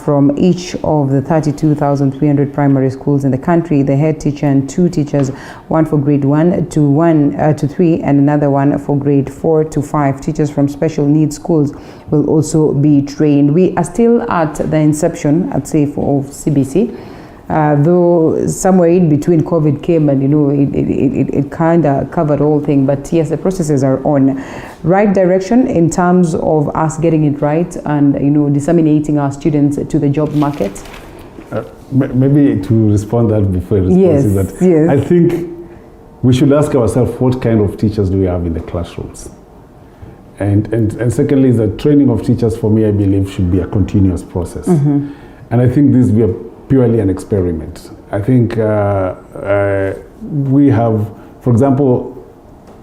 from each of the 32,300 primary schools in the country. The head teacher and 2 teachers, one for grade 1 to 3 and another one for grade 4 to 5. Teachers from special needs schools will also be trained. We are still at the inception, I'd say, of CBC. Though somewhere in between COVID came and, you know, it kind of covered all things. But yes, the processes are on right direction in terms of us getting it right and, you know, disseminating our students to the job market. Maybe to respond that before responding that, I think we should ask ourselves, what kind of teachers do we have in the classrooms? And secondly, the training of teachers, for me, I believe, should be a continuous process. And I think this will be purely an experiment. I think we have, for example,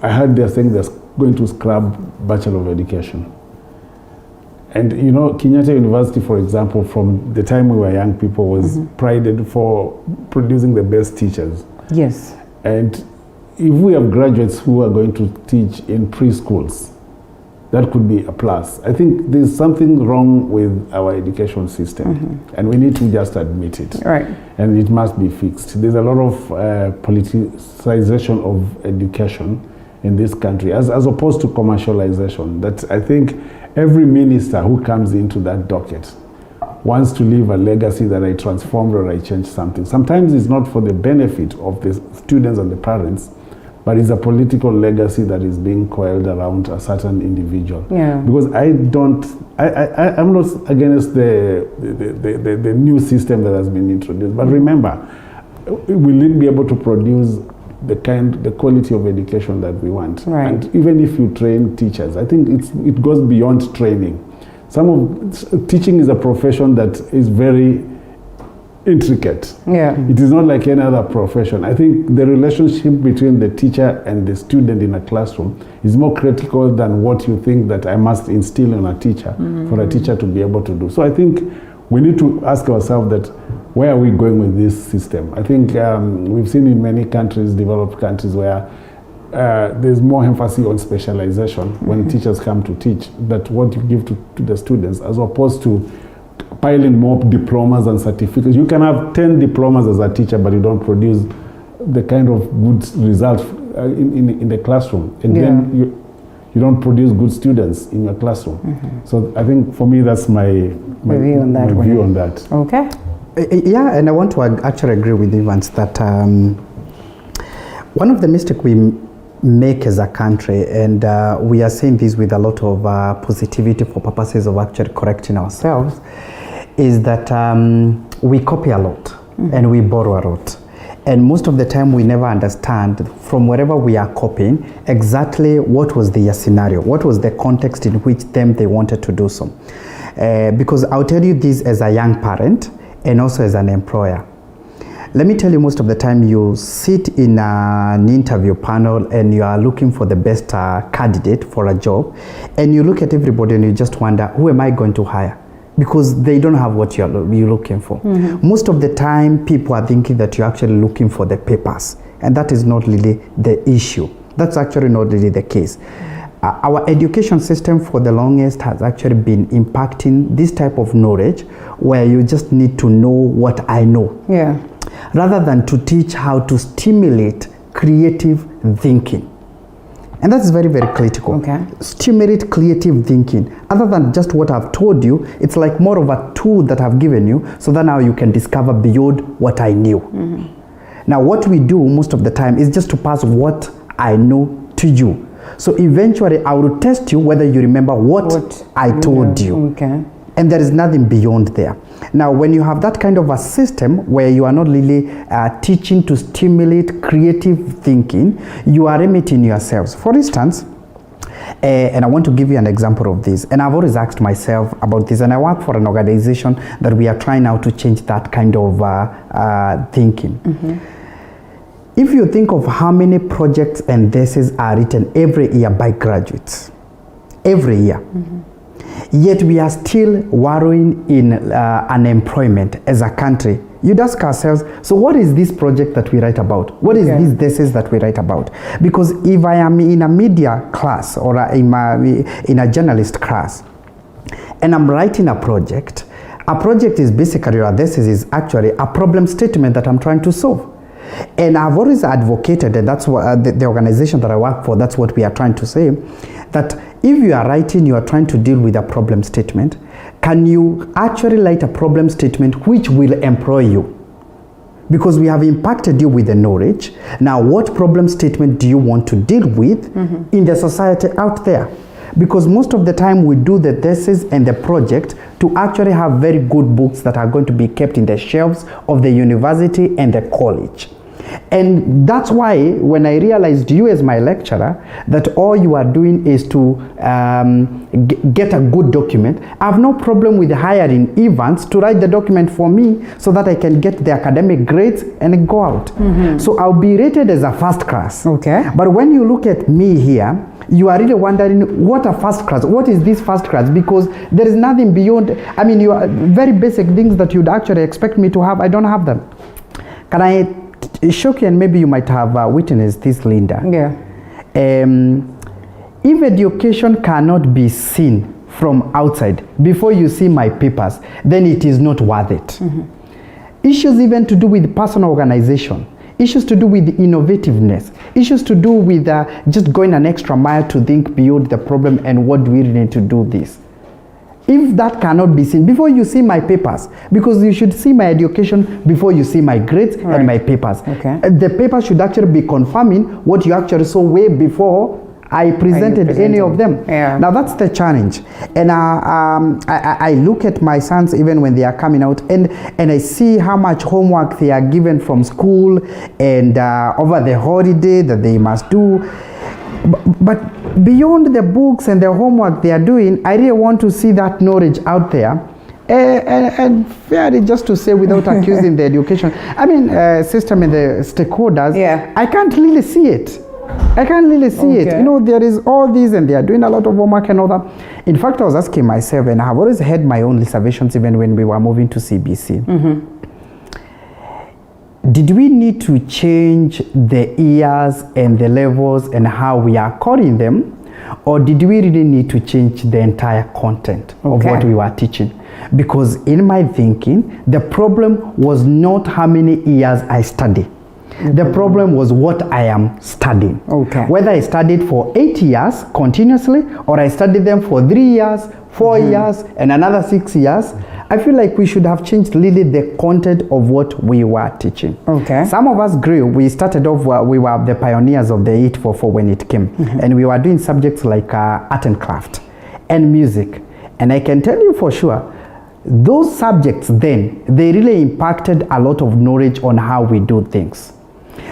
I heard they're saying they're going to scrub Bachelor of Education. And you know, Kenyatta University, for example, from the time we were young people, was prided for producing the best teachers. Yes. And if we have graduates who are going to teach in preschools, that could be a plus. I think there's something wrong with our education system, and we need to just admit it. Right. And it must be fixed. There's a lot of politicization of education in this country, as opposed to commercialization. That I think every minister who comes into that docket wants to leave a legacy that I transformed or I changed something. Sometimes it's not for the benefit of the students and the parents, but it's a political legacy that is being coiled around a certain individual. Yeah. Because I'm not against the new system that has been introduced. But remember, we need to be able to produce the quality of education that we want. Right. And even if you train teachers, I think it goes beyond training. Teaching is a profession that is very intricate. Yeah. It is not like any other profession. I think the relationship between the teacher and the student in a classroom is more critical than what you think that I must instill in a teacher for a teacher to be able to do. So I think we need to ask ourselves that where are we going with this system? I think we've seen in many countries, developed countries, where there's more emphasis on specialization when teachers come to teach, that what you give to the students, as opposed to piling more diplomas and certificates. You can have 10 diplomas as a teacher, but you don't produce the kind of good results in the classroom. And then you don't produce good students in your classroom. So I think for me, that's my view on that. Okay. Yeah, and I want to actually agree with Evans that one of the mistakes we make as a country, and we are saying this with a lot of positivity for purposes of actually correcting ourselves, is that we copy a lot and we borrow a lot. And most of the time we never understand from wherever we are copying exactly what was the scenario, what was the context in which they wanted to do so. Because I'll tell you this as a young parent and also as an employer. Let me tell you, most of the time you sit in an interview panel and you are looking for the best candidate for a job, and you look at everybody and you just wonder, who am I going to hire? Because they don't have what you're looking for. Most of the time people are thinking that you're actually looking for the papers, and that is not really the issue. That's actually not really the case. Our education system for the longest has actually been impacting this type of knowledge where you just need to know what I know. Yeah. Rather than to teach how to stimulate creative thinking. And that's very, very critical. Okay. Stimulate creative thinking. Other than just what I've told you, it's like more of a tool that I've given you, so that now you can discover beyond what I knew. Now, what we do most of the time is just to pass what I know to you. So eventually I will test you whether you remember what I told you. Okay. And there is nothing beyond there. Now, when you have that kind of a system where you are not really teaching to stimulate creative thinking, you are limiting yourselves. For instance, and I want to give you an example of this, and I've always asked myself about this, and I work for an organization that we are trying now to change that kind of thinking. If you think of how many projects and theses are written every year by graduates, every year, yet we are still wallowing in unemployment as a country, you'd ask ourselves, so what is this project that we write about? What is this thesis that we write about? Because if I am in a media class or in a journalist class, and I'm writing a project is basically, or a thesis is actually a problem statement that I'm trying to solve. And I've always advocated, and that's what the organization that I work for, that's what we are trying to say, that if you are writing, you are trying to deal with a problem statement, can you actually write a problem statement which will employ you? Because we have impacted you with the knowledge. Now, what problem statement do you want to deal with in the society out there? Because most of the time we do the thesis and the project to actually have very good books that are going to be kept in the shelves of the university and the college. And that's why when I realized you as my lecturer, that all you are doing is to get a good document, I have no problem with hiring Evans to write the document for me so that I can get the academic grades and go out. So I'll be rated as a first class. Okay. But when you look at me here, you are really wondering what a first class, what is this first class? Because there is nothing beyond, I mean, you are very basic things that you'd actually expect me to have, I don't have them. Can I shock you, and maybe you might have witnessed this, Linda? Yeah. If education cannot be seen from outside before you see my papers, then it is not worth it. Issues even to do with personal organization, issues to do with innovativeness, issues to do with just going an extra mile to think beyond the problem and what do we really need to do this. If that cannot be seen before you see my papers, because you should see my education before you see my grades and my papers. The papers should actually be confirming what you actually saw way before I presented any of them. Now that's the challenge. And I look at my sons even when they are coming out, and I see how much homework they are given from school and over the holiday that they must do. But beyond the books and the homework they are doing, I really want to see that knowledge out there. And fairly, just to say without accusing the education, I mean, system and the stakeholders, I can't really see it. I can't really see it. You know, there is all these and they are doing a lot of homework and all that. In fact, I was asking myself, and I have always had my own reservations even when we were moving to CBC. Did we need to change the years and the levels and how we are calling them? Or did we really need to change the entire content of what we were teaching? Because in my thinking, the problem was not how many years I study. The problem was what I am studying. Whether I studied for 8 years continuously, or I studied them for 3 years, 4 years, and another 6 years, I feel like we should have changed really the content of what we were teaching. Some of us grew. We started off, we were the pioneers of the 844 when it came. And we were doing subjects like art and craft and music. And I can tell you for sure, those subjects then, they really impacted a lot of knowledge on how we do things.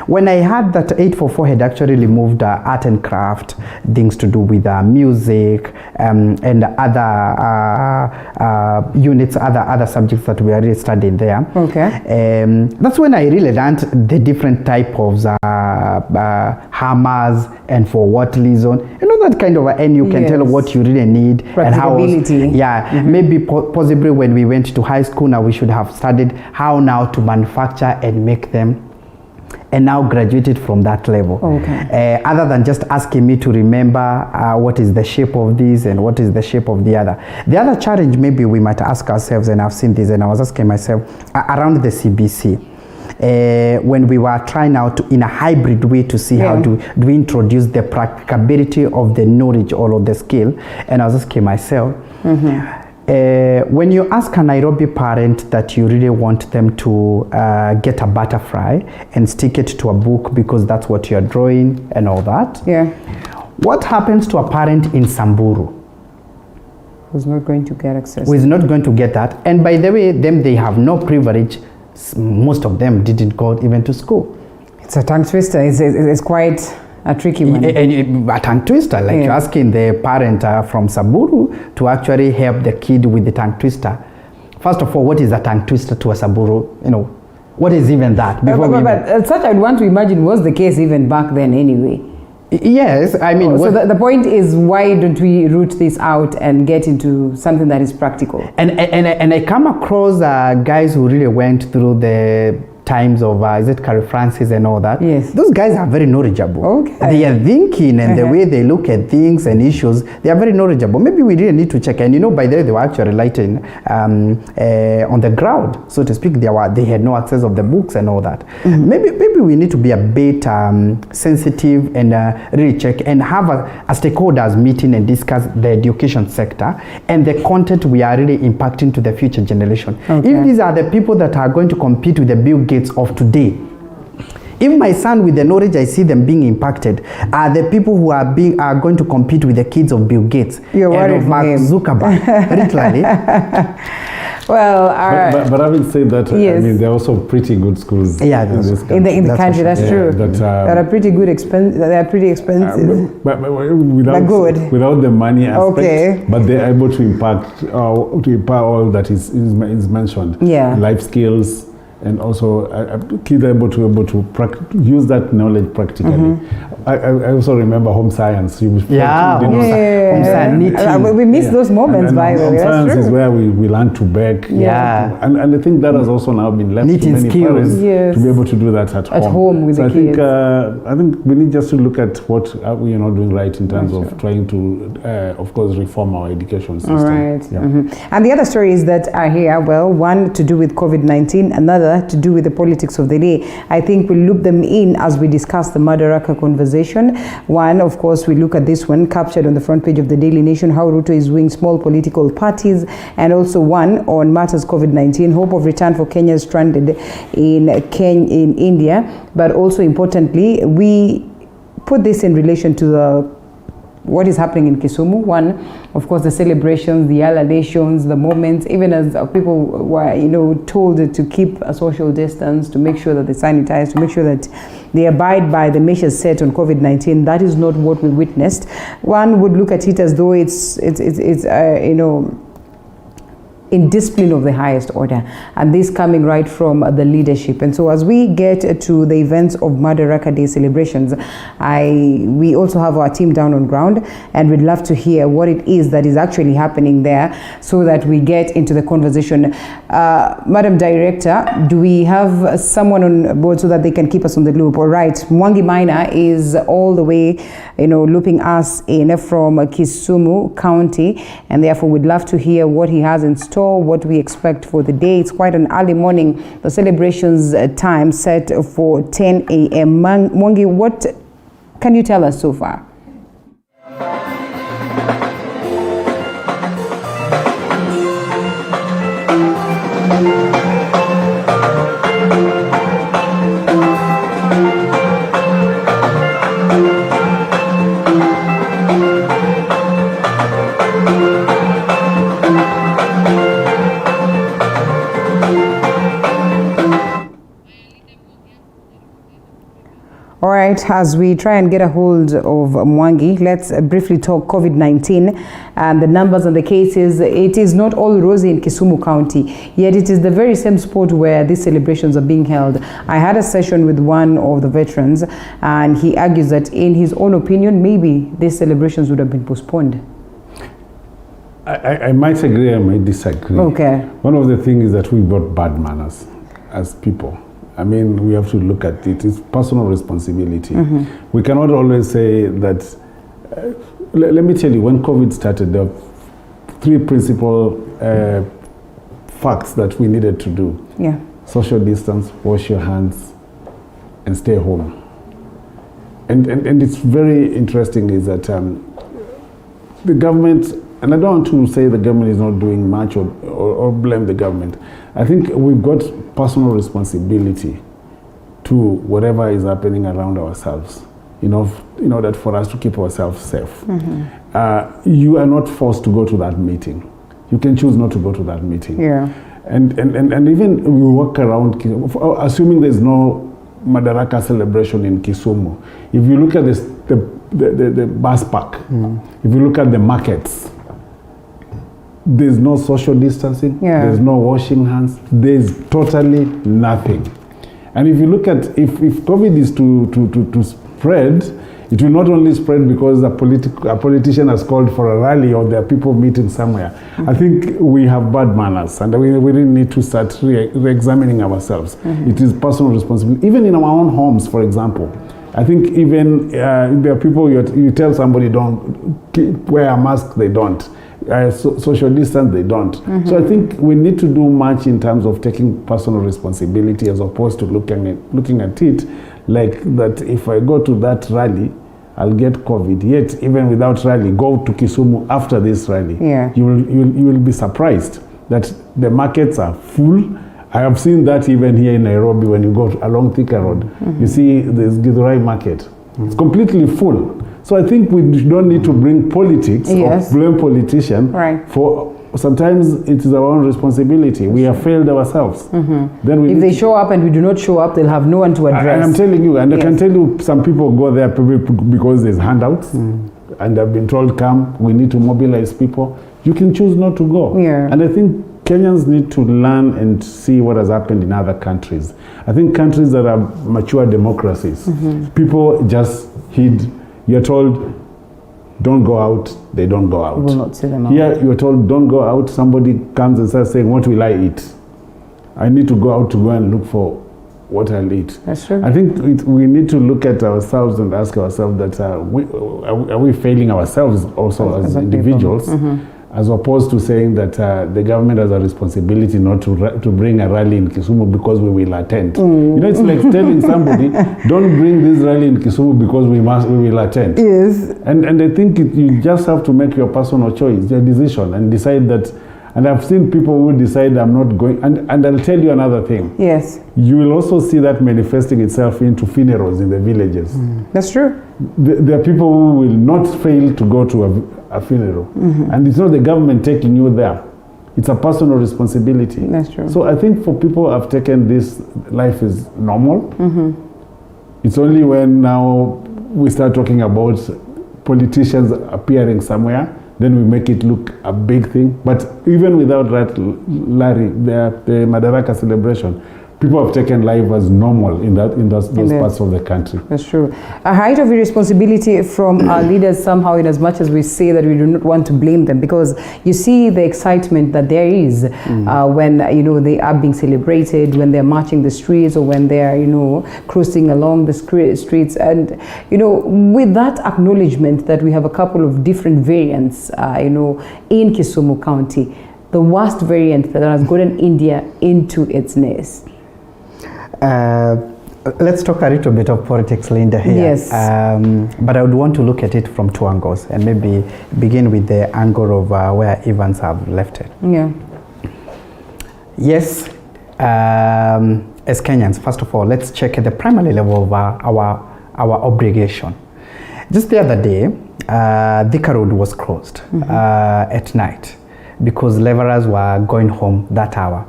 When I heard that 844 had actually removed art and craft, things to do with music and other units, other subjects that we are really studying there. That's when I really learned the different type of hammers and for what reason. You know, that kind of, and you can tell what you really need and how. Maybe possibly when we went to high school, now we should have studied how now to manufacture and make them, and now graduated from that level. Other than just asking me to remember what is the shape of this and what is the shape of the other. The other challenge maybe we might ask ourselves, and I've seen this and I was asking myself around the CBC, when we were trying out in a hybrid way to see how do we introduce the practicability of the knowledge or of the skill, and I was asking myself, when you ask a Nairobi parent that you really want them to get a butterfly and stick it to a book because that's what you're drawing and all that, what happens to a parent in Samburu? Who's not going to get access. Who is not going to get that. And by the way, they have no privilege. Most of them didn't go even to school. It's a tongue twister. It's quite a tricky one. A tongue twister, like you're asking the parent from Samburu to actually help the kid with the tongue twister. First of all, what is a tongue twister to a Samburu? You know, what is even that? But such I'd want to imagine was the case even back then anyway. Yes, I mean... so the point is, why don't we root this out and get into something that is practical? And I come across guys who really went through the times of, is it Carrie Francis and all that? Yes. Those guys are very knowledgeable. They are thinking, and the way they look at things and issues, they are very knowledgeable. Maybe we really need to check. And you know, by the way, they were actually writing on the ground, so to speak. They had no access of the books and all that. Maybe we need to be a bit sensitive and really check and have a stakeholders meeting and discuss the education sector and the content we are really impacting to the future generation. If these are the people that are going to compete with the Bill Gates of today, if my son with the knowledge I see them being impacted are the people who are going to compete with the kids of Bill Gates and of Mark Zuckerberg, literally. Well, but having said that, yes. I mean, there are also pretty good schools. Yeah, in this country. In the country, that's true. That are pretty good they are pretty expensive. But without the money aspect, okay. But they're able to impact all that is mentioned. Yeah. Life skills. And also, kids are able to use that knowledge practically. Mm-hmm. I also remember home science. Home science. We miss those moments, by the way. Home science is where we learn to bake. Yeah. And I think that has also now been left to many parents to be able to do that at home. With the kids. I think we need just to look at what we are not doing right in terms of trying to, of course, reform our education system. All right. Yeah. Mm-hmm. And the other stories that are here, well, one to do with COVID-19, another to do with the politics of the day. I think we'll loop them in as we discuss the Madaraka conversation. One, of course, we look at this one captured on the front page of the Daily Nation, how Ruto is wooing small political parties, and also one on matters COVID-19, hope of return for Kenyans stranded in India. But also importantly, we put this in relation to what is happening in Kisumu. One, of course, the celebrations, the alabations, the moments, even as people were, told to keep a social distance, to make sure that they sanitize, to make sure that they abide by the measures set on COVID-19. That is not what we witnessed. One would look at it as though it's in discipline of the highest order, and this coming right from the leadership. And so as we get to the events of Madaraka Day celebrations, we also have our team down on ground, and we'd love to hear what it is that is actually happening there so that we get into the conversation. Madam Director, do we have someone on board so that they can keep us on the loop? All right, Mwangi Maina is all the way, looping us in from Kisumu County, and therefore we'd love to hear what he has in store, what we expect for the day. It's quite an early morning. The celebrations time set for 10 a.m. Mwangi, what can you tell us so far? All right, as we try and get a hold of Mwangi, let's briefly talk COVID-19 and the numbers and the cases. It is not all rosy in Kisumu County, yet it is the very same spot where these celebrations are being held. I had a session with one of the veterans, and he argues that in his own opinion, maybe these celebrations would have been postponed. I might agree, I might disagree. Okay. One of the things is that we've got bad manners as people. I mean, we have to look at it. It's personal responsibility. Mm-hmm. We cannot always say that. Let me tell you, when COVID started, there were three principal facts that we needed to do. Yeah. Social distance, wash your hands, and stay home. And it's very interesting is that the government, and I don't want to say the government is not doing much or blame the government. I think we've got personal responsibility to whatever is happening around ourselves, in order for us to keep ourselves safe. Mm-hmm. You are not forced to go to that meeting. You can choose not to go to that meeting. Yeah. And even we walk around, assuming there's no Madaraka celebration in Kisumu, if you look at the bus park, if you look at the markets, there's no social distancing, there's no washing hands, there's totally nothing. And if you look at, if COVID is to spread, it will not only spread because a politician has called for a rally or there are people meeting somewhere. Mm-hmm. I think we have bad manners, and we really need to start re-examining ourselves. Mm-hmm. It is personal responsibility. Even in our own homes, for example, I think even there are people, you tell somebody don't wear a mask, they don't. Social distance, they don't. Mm-hmm. So I think we need to do much in terms of taking personal responsibility as opposed to looking at it like that if I go to that rally, I'll get COVID. Yet, even without rally, go to Kisumu after this rally. Yeah. You will be surprised that the markets are full. I have seen that even here in Nairobi when you go along Thika Road. Mm-hmm. You see this Githurai market. Mm-hmm. It's completely full. So I think we don't need to bring politics Yes. or blame politicians for. Sometimes it is our own responsibility. We have failed ourselves. Then we if they show up and we do not show up, they'll have no one to address. I'm telling you, and I can tell you, some people go there because there's handouts, and I've been told, come, we need to mobilize people. You can choose not to go. And I think Kenyans need to learn and see what has happened in other countries. I think countries that are mature democracies, people just heed. You're told, don't go out, they don't go out. We will not see them out. Here, you're told, don't go out, somebody comes and starts saying, what will I eat? I need to go out to go and look for what I'll eat. That's true. I think we need to look at ourselves and ask ourselves that are we failing ourselves also as individuals, as opposed to saying that the government has a responsibility not to bring a rally in Kisumu because we will attend. You know, it's like telling somebody, don't bring this rally in Kisumu because we will attend. Yes. And I think you just have to make your personal choice, your decision, and decide that. And I've seen people who decide I'm not going. And I'll tell you another thing. Yes. You will also see that manifesting itself into funerals in the villages. That's true. There are people who will not fail to go to a funeral. And it's not the government taking you there. It's a personal responsibility. That's true. So I think for people who have taken this, life is normal. It's only when now we start talking about politicians appearing somewhere, then we make it look a big thing. But even without that, Larry, the Madaraka celebration, people have taken life as normal in those parts of the country. That's true. A height of irresponsibility from our leaders somehow, in as much as we say that we do not want to blame them, because you see the excitement that there is when they are being celebrated, when they're marching the streets, or when they're cruising along the streets, and with that acknowledgement that we have a couple of different variants in Kisumu County, the worst variant that has gotten India into its nest. Let's talk a little bit of politics, Linda, here. Yes. But I would want to look at it from two angles, and maybe begin with the angle of where Evans have left it. Yeah. Yes. As Kenyans, first of all, let's check at the primary level of our obligation. Just the other day, Thika Road was closed at night because laborers were going home that hour.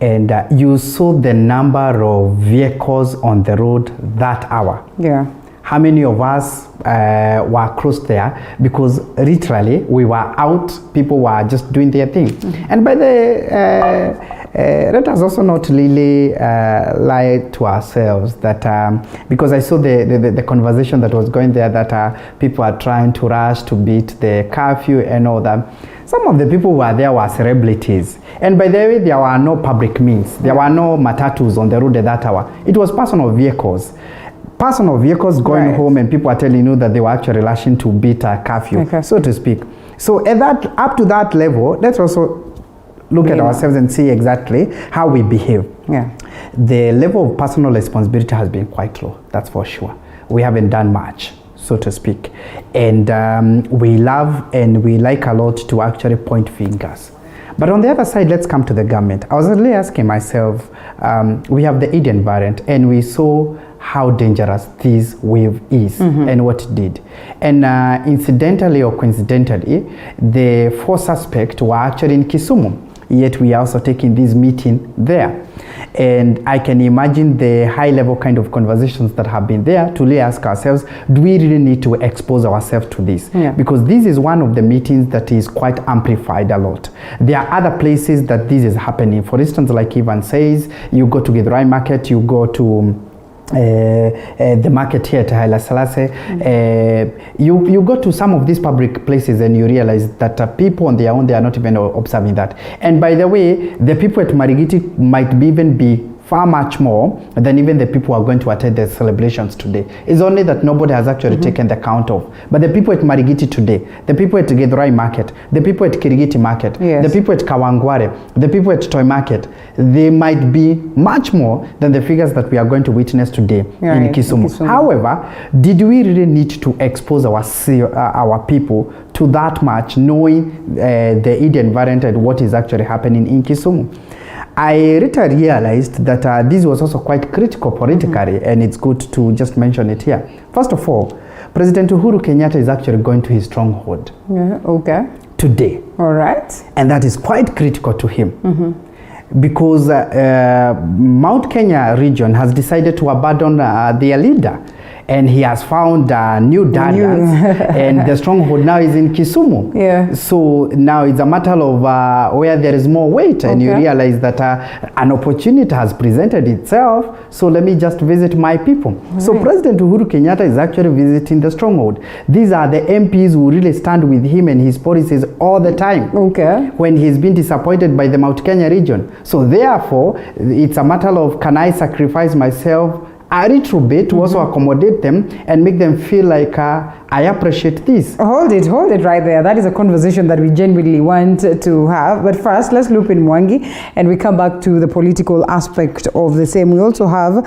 And you saw the number of vehicles on the road that hour. Yeah. How many of us were close there? Because literally we were out, people were just doing their thing. And by the, let us also not really lie to ourselves that, because I saw the conversation that was going there that people are trying to rush to beat the curfew and all that. Some of the people who were there were celebrities. And by the way, there were no public means. There were no matatus on the road at that hour. It was personal vehicles. Personal vehicles going home, and people are telling you that they were actually rushing to beat a curfew, so to speak. So at that, up to that level, let's also look at ourselves and see exactly how we behave. Yeah. The level of personal responsibility has been quite low, that's for sure. We haven't done much, so to speak. And we love and we like a lot to actually point fingers. But on the other side, let's come to the government. I was really asking myself, we have the Indian variant, and we saw how dangerous this wave is and what it did. And incidentally or coincidentally, the 4 suspects were actually in Kisumu, yet we are also taking this meeting there. And I can imagine the high-level kind of conversations that have been there to really ask ourselves, do we really need to expose ourselves to this? Because this is one of the meetings that is quite amplified a lot. There are other places that this is happening. For instance, like Ivan says, you go to Githurai Market, you go to the market here at Haile Selassie, you go to some of these public places and you realize that people on their own, they are not even observing that. And by the way, the people at Marigiti might even be far much more than even the people who are going to attend the celebrations today. It's only that nobody has actually taken the count of. But the people at Marigiti today, the people at Githurai Market, the people at Kirigiti Market, the people at Kawangware, the people at Toy Market, they might be much more than the figures that we are going to witness today in Kisumu. However, did we really need to expose our people to that much, knowing the Indian variant and what is actually happening in Kisumu? I later realized that this was also quite critical politically, and it's good to just mention it here. First of all, President Uhuru Kenyatta is actually going to his stronghold. Yeah, okay. Today. All right. And that is quite critical to him. Because Mount Kenya region has decided to abandon their leader. And he has found new daggers, and the stronghold now is in Kisumu. Yeah. So now it's a matter of where there is more weight, and you realize that an opportunity has presented itself. So let me just visit my people. So President Uhuru Kenyatta is actually visiting the stronghold. These are the MPs who really stand with him and his policies all the time. Okay. When he's been disappointed by the Mount Kenya region. So therefore, it's a matter of, can I sacrifice myself a little bit to also accommodate them and make them feel like I appreciate this. Hold it right there. That is a conversation that we genuinely want to have. But first, let's loop in Mwangi and we come back to the political aspect of the same. We also have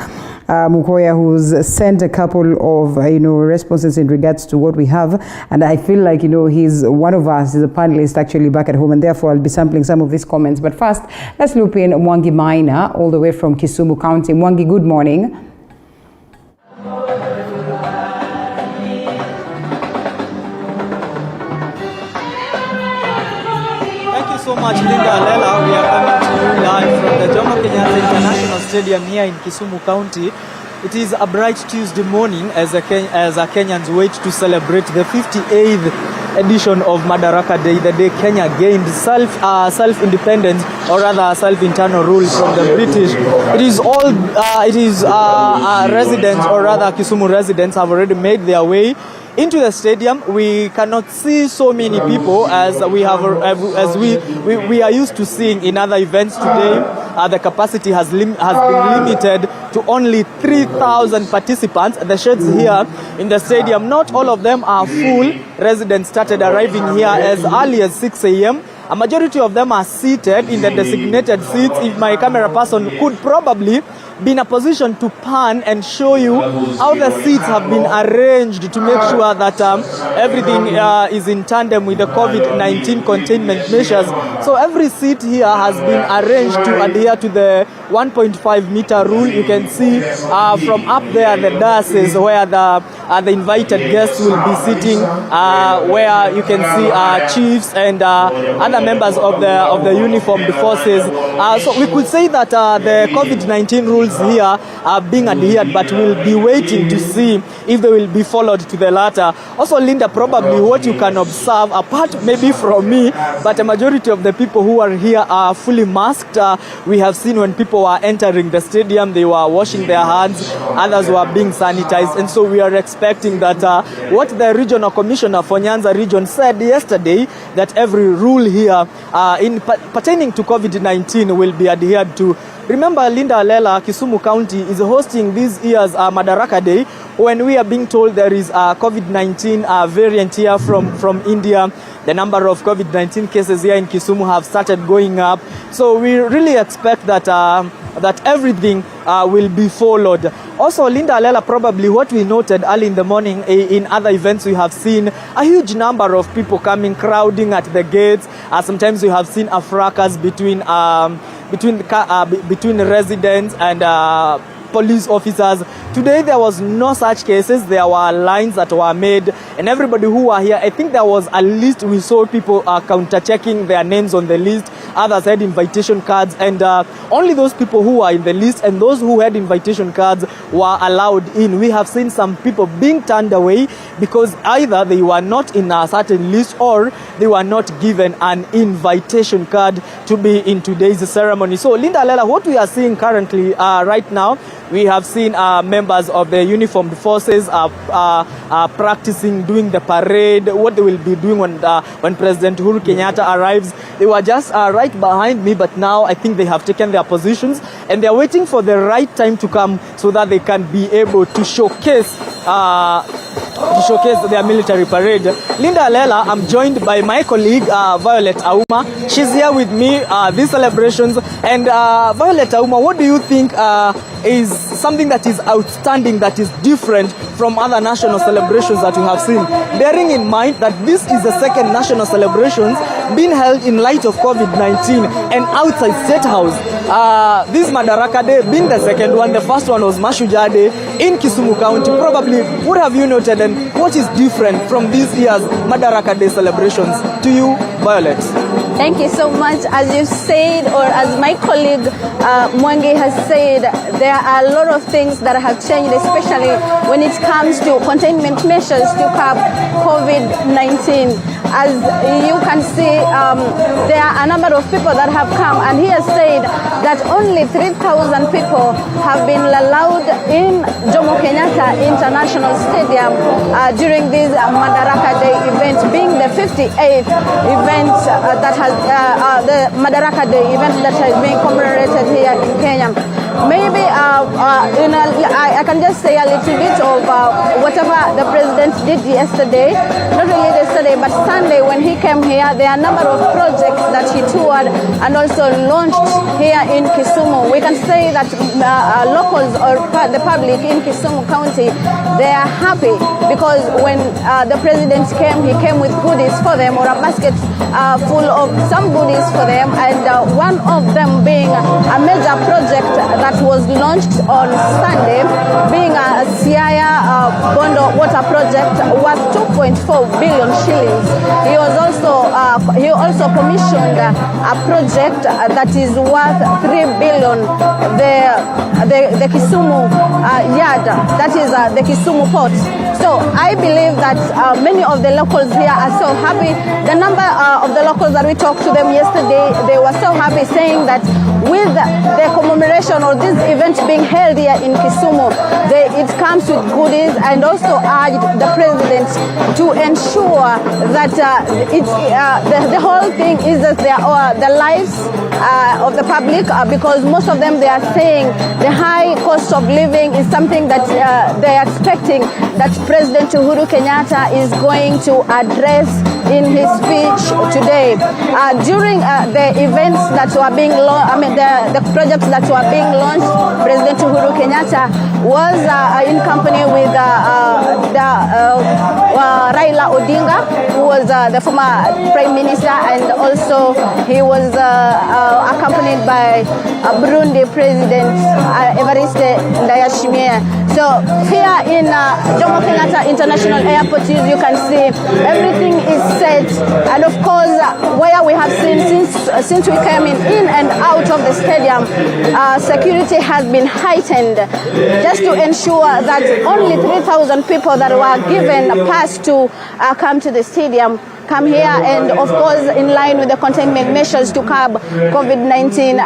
Mukoya, who's sent a couple of responses in regards to what we have, and I feel like he's one of us, is a panelist actually back at home, and therefore I'll be sampling some of his comments. But first, let's loop in Mwangi Maina all the way from Kisumu County. Mwangi, good morning. So much, Linda Alela. We are coming to you live from the Jomo Kenyatta International Stadium here in Kisumu County. It is a bright Tuesday morning as Kenyans wait to celebrate the 58th edition of Madaraka Day, the day Kenya gained self-independence, or rather self-internal rule from the British. Residents, or rather Kisumu residents, have already made their way into the stadium. We cannot see so many people as we are used to seeing in other events today. The capacity has been limited to only 3,000 participants. The sheds here in the stadium, not all of them are full. Residents started arriving here as early as 6 a.m. A majority of them are seated in the designated seats. If my camera person could probably be in a position to pan and show you how the seats have been arranged to make sure that everything is in tandem with the COVID-19 containment measures. So every seat here has been arranged to adhere to the 1.5 meter rule. You can see from up there the dais where the invited guests will be sitting, where you can see chiefs and other members of the uniformed forces. So we could say that the COVID-19 rules here are being adhered, but we'll be waiting to see if they will be followed to the latter. Also, Linda, probably what you can observe, apart maybe from me, but a majority of the people who are here are fully masked. We have seen when people were entering the stadium, they were washing their hands, others were being sanitized, and so we are expecting that what the regional commissioner for Nyanza region said yesterday, that every rule here pertaining to COVID-19 will be adhered to. Remember, Linda Alela, Kisumu County is hosting this year's Madaraka Day, when we are being told there is a COVID-19 variant here from India. The number of COVID-19 cases here in Kisumu have started going up. So we really expect that that everything will be followed. Also, Linda Alela, probably what we noted early in the morning in other events, we have seen a huge number of people coming, crowding at the gates. Sometimes we have seen a fracas between residents and police officers. Today there was no such cases. There were lines that were made, and everybody who were here, I think there was a list. We saw people counter-checking their names on the list. Others had invitation cards, and only those people who were in the list and those who had invitation cards were allowed in. We have seen some people being turned away because either they were not in a certain list or they were not given an invitation card to be in today's ceremony. So, Linda Alela, what we are seeing currently right now, we have seen members of the uniformed forces practicing, doing the parade, what they will be doing when President Uhuru Kenyatta arrives. They were just right behind me, but now I think they have taken their positions and they are waiting for the right time to come so that they can be able to showcase their military parade. Linda Alela, I'm joined by my colleague Violet Auma. She's here with me these celebrations. And Violet Auma, what do you think is something that is outstanding, that is different from other national celebrations that we have seen. Bearing in mind that this is the second national celebrations being held in light of COVID-19 and outside State House. This Madaraka Day being the second one, the first one was Mashujaa Day in Kisumu County. Probably, what have you noted and what is different from this year's Madaraka Day celebrations? To you, Violet. Thank you so much. As you said, or as my colleague Mwangi has said, there are a lot of things that have changed, especially when it comes to containment measures to curb COVID-19. As you can see, there are a number of people that have come, and he has said that only 3,000 people have been allowed in Jomo Kenyatta International Stadium during this Madaraka Day event, being the 58th event that has the Madaraka Day event that has been commemorated here in Kenya. Maybe I can just say a little bit of whatever the president did yesterday, not only yesterday but Sunday when he came here. There are a number of projects that he toured and also launched here in Kisumu. We can say that locals or the public in Kisumu County, they are happy because when the president came, he came with goodies for them, or a basket full of some goodies for them, and one of them being a major project that was launched on Sunday, being a Siaya Bondo water project worth 2.4 billion shillings. He also commissioned a project that is worth 3 billion, the Kisumu yard, that is the Kisumu port. So I believe that many of the locals here are so happy. The number of the locals that we talked to them yesterday, they were so happy, saying that with the commemoration or this event being held here in Kisumu, it comes with goodies, and also urged the president to ensure that the whole thing is that the lives of the public, because most of them, they are saying the high cost of living is something that they are expecting that President Uhuru Kenyatta is going to address in his speech today. During the events that were being launched, the projects that were being launched, President Uhuru Kenyatta was in company with Raila Odinga, who was the former Prime Minister, and also he was accompanied by Burundi President Evariste Ndayishimiye. So here in Jomo Kenyatta International Airport, you can see everything is set, and of course, where we have seen since we came in and out of the stadium, security has been heightened just to ensure that only 3,000 people that were given a pass to come to the stadium come here, and of course in line with the containment measures to curb COVID-19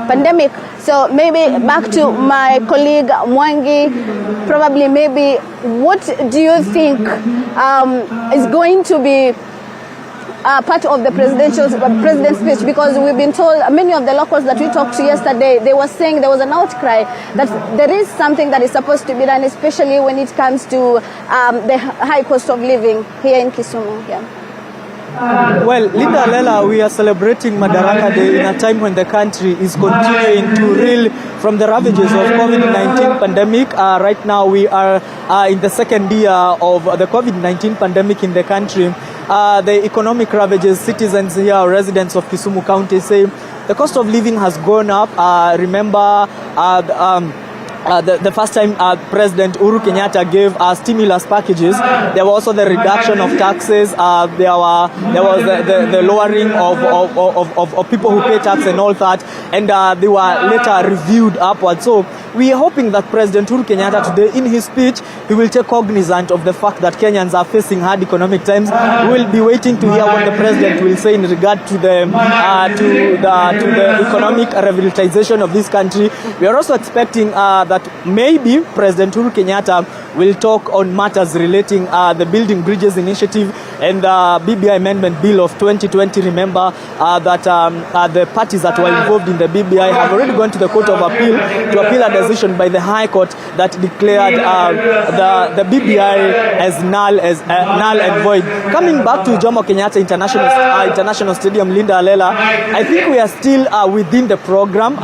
pandemic. So maybe back to my colleague Mwangi, probably maybe what do you think is going to be part of the president's speech? Because we've been told, many of the locals that we talked to yesterday, they were saying there was an outcry that there is something that is supposed to be done, especially when it comes to the high cost of living here in Kisumu. Yeah. Well, Linda Lela, we are celebrating Madaraka Day in a time when the country is continuing to reel from the ravages of COVID-19 pandemic. Right now, we are in the second year of the COVID-19 pandemic in the country. The economic ravages, citizens here, residents of Kisumu County say the cost of living has gone up. Remember, the first time President Uhuru Kenyatta gave stimulus packages, there was also the reduction of taxes. There was the lowering of people who pay tax and all that, and they were later reviewed upwards. So we are hoping that President Uhuru Kenyatta today, in his speech, he will take cognizance of the fact that Kenyans are facing hard economic times. We will be waiting to hear what the president will say in regard to the economic revitalization of this country. We are also expecting that that maybe President Uhuru Kenyatta will talk on matters relating the Building Bridges Initiative and the BBI Amendment Bill of 2020. Remember that the parties that were involved in the BBI have already gone to the Court of Appeal to appeal a decision by the High Court that declared the BBI as null and void. Coming back to Jomo Kenyatta International Stadium, Linda Alela, I think we are still within the program.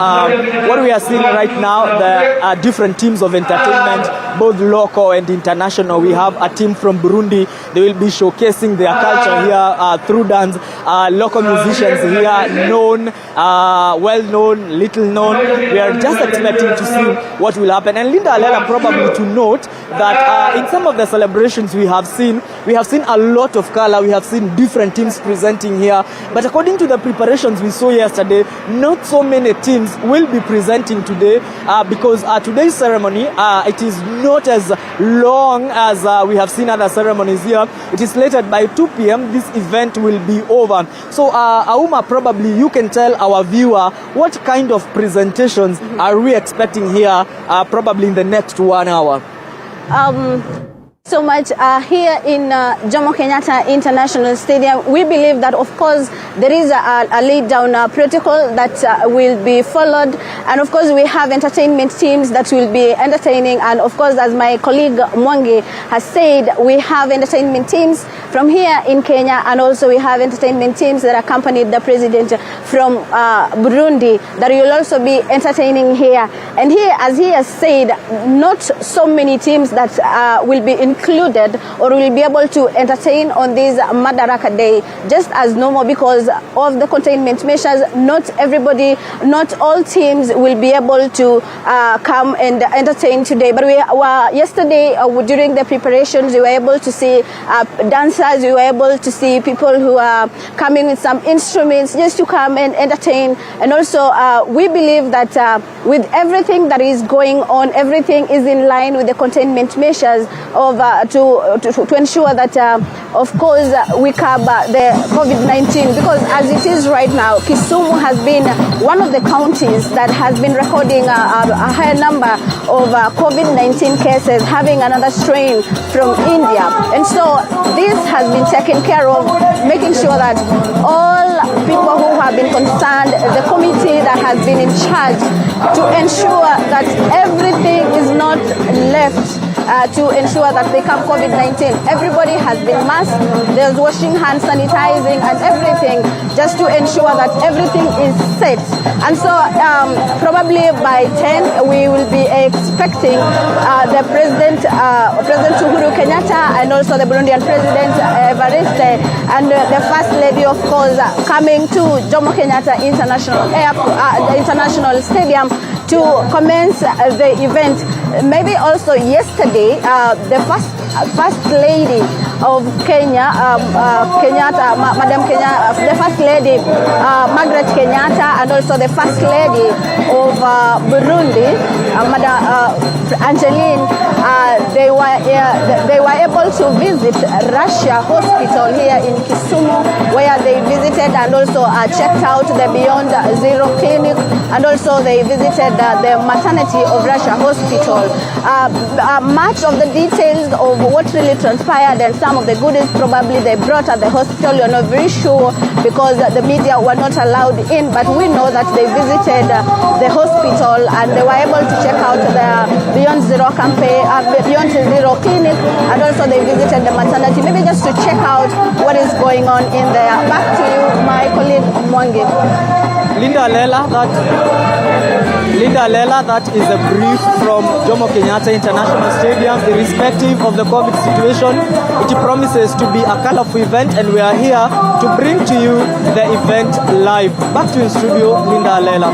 What we are seeing right now, the different teams of entertainment, both local and international. We have a team from Burundi. They will be showcasing their culture here through dance. Local musicians here, known, well-known, little-known. We are just expecting to see what will happen. And Linda Alela, probably to note that in some of the celebrations we have seen a lot of color. We have seen different teams presenting here. But according to the preparations we saw yesterday, not so many teams will be presenting today because today's ceremony, it is not as long as we have seen other ceremonies here. It is slated by 2 p.m. This event will be over. So Auma, probably you can tell our viewer what kind of presentations are we expecting here probably in the next 1 hour. So much here in Jomo Kenyatta International Stadium. We believe that, of course, there is a laid down protocol that will be followed, and of course we have entertainment teams that will be entertaining, and of course, as my colleague Mwangi has said, we have entertainment teams from here in Kenya, and also we have entertainment teams that accompanied the president from Burundi that will also be entertaining here. And here, as he has said, not so many teams that will be included or will be able to entertain on this Madaraka Day just as normal because of the containment measures. Not everybody, not all teams will be able to come and entertain today. But we were yesterday during the preparations, we were able to see dancers, we were able to see people who are coming with some instruments just to come and entertain. And also we believe that with everything that is going on, everything is in line with the containment measures of to ensure that, of course, we curb the COVID-19. Because as it is right now, Kisumu has been one of the counties that has been recording a higher number of COVID-19 cases, having another strain from India. And so this has been taken care of, making sure that all people who have been concerned, the committee that has been in charge to ensure that everything is not left to ensure that they curb COVID-19. Everybody has been masked, there's washing hands, sanitizing and everything just to ensure that everything is set. And so probably by 10 we will be expecting the President Uhuru Kenyatta and also the Burundian President Evariste and the First Lady, of course, coming to Jomo Kenyatta International Stadium to commence the event. Maybe also yesterday, the first lady of Kenya, Madam Kenya, the First Lady, Margaret Kenyatta, and also the First Lady of Burundi, Angeline, they were able to visit Russia Hospital here in Kisumu, where they visited and also checked out the Beyond Zero clinic, and also they visited the maternity of Russia Hospital. Much of the details of what really transpired and some of the goodies probably they brought at the hospital, you're not very sure because the media were not allowed in, but we know that they visited the hospital and they were able to check out the Beyond Zero campaign, Beyond Zero clinic, and also they visited the maternity, maybe just to check out what is going on in there. Back to you, my colleague Mwangi. Linda Alela, that is a brief from Jomo Kenyatta International Stadium. Irrespective of the COVID situation, it promises to be a colorful event, and we are here to bring to you the event live. Back to the studio, Linda Alela.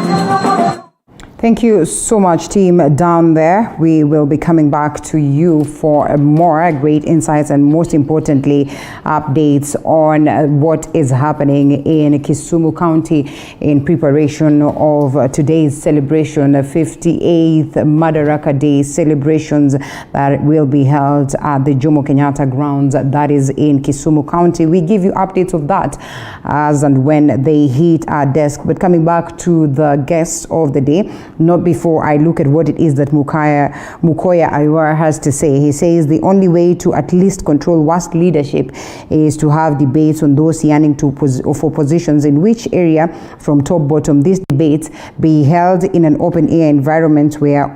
Thank you so much, team down there. We will be coming back to you for more great insights and, most importantly, updates on what is happening in Kisumu County in preparation of today's celebration, 58th Madaraka Day celebrations that will be held at the Jomo Kenyatta grounds, that is in Kisumu County. We give you updates of that as and when they hit our desk. But coming back to the guests of the day, not before I look at what it is that Mukoya Ayora has to say. He says the only way to at least control worst leadership is to have debates on those yearning for positions, in which area from top bottom. These debates be held in an open air environment where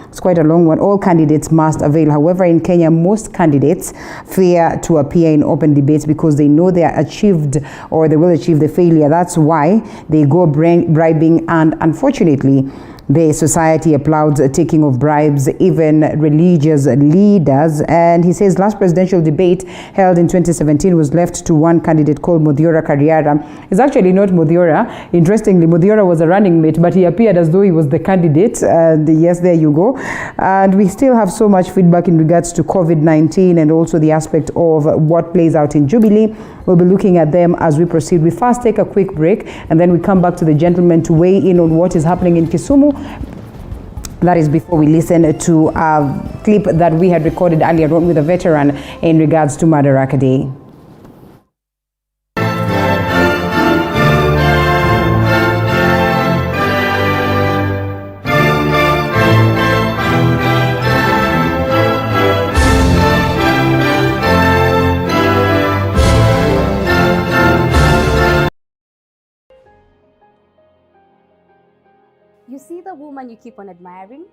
it's quite a long one, all candidates must avail. However, in Kenya, most candidates fear to appear in open debates because they know they will achieve the failure. That's why they go bribing, and unfortunately, the society applauds taking of bribes, even religious leaders. And he says last presidential debate held in 2017 was left to one candidate called Mudhura Kariara. It's actually not Mudhura. Interestingly, Mudhura was a running mate, but he appeared as though he was the candidate. And yes, there you go. And we still have so much feedback in regards to COVID-19 and also the aspect of what plays out in Jubilee. We'll be looking at them as we proceed. We first take a quick break, and then we come back to the gentleman to weigh in on what is happening in Kisumu. That is before we listen to a clip that we had recorded earlier on with a veteran in regards to Madaraka Day. You see the woman you keep on admiring?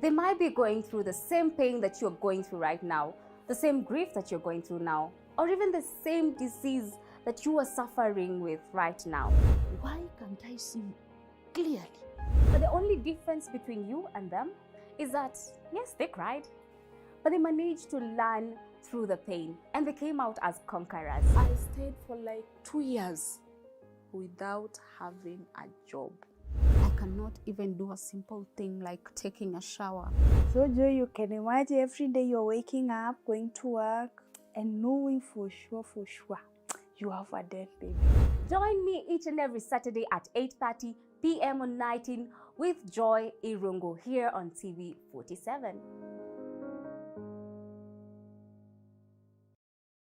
They might be going through the same pain that you're going through right now, the same grief that you're going through now, or even the same disease that you are suffering with right now. Why can't I see clearly? But the only difference between you and them is that, yes, they cried, but they managed to learn through the pain, and they came out as conquerors. I stayed for like 2 years without having a job. I cannot even do a simple thing like taking a shower. So Joy, you can imagine every day you're waking up, going to work, and knowing for sure, you have a dead baby. Join me each and every Saturday at 8:30 p.m. on 19 with Joy Irungu here on TV 47.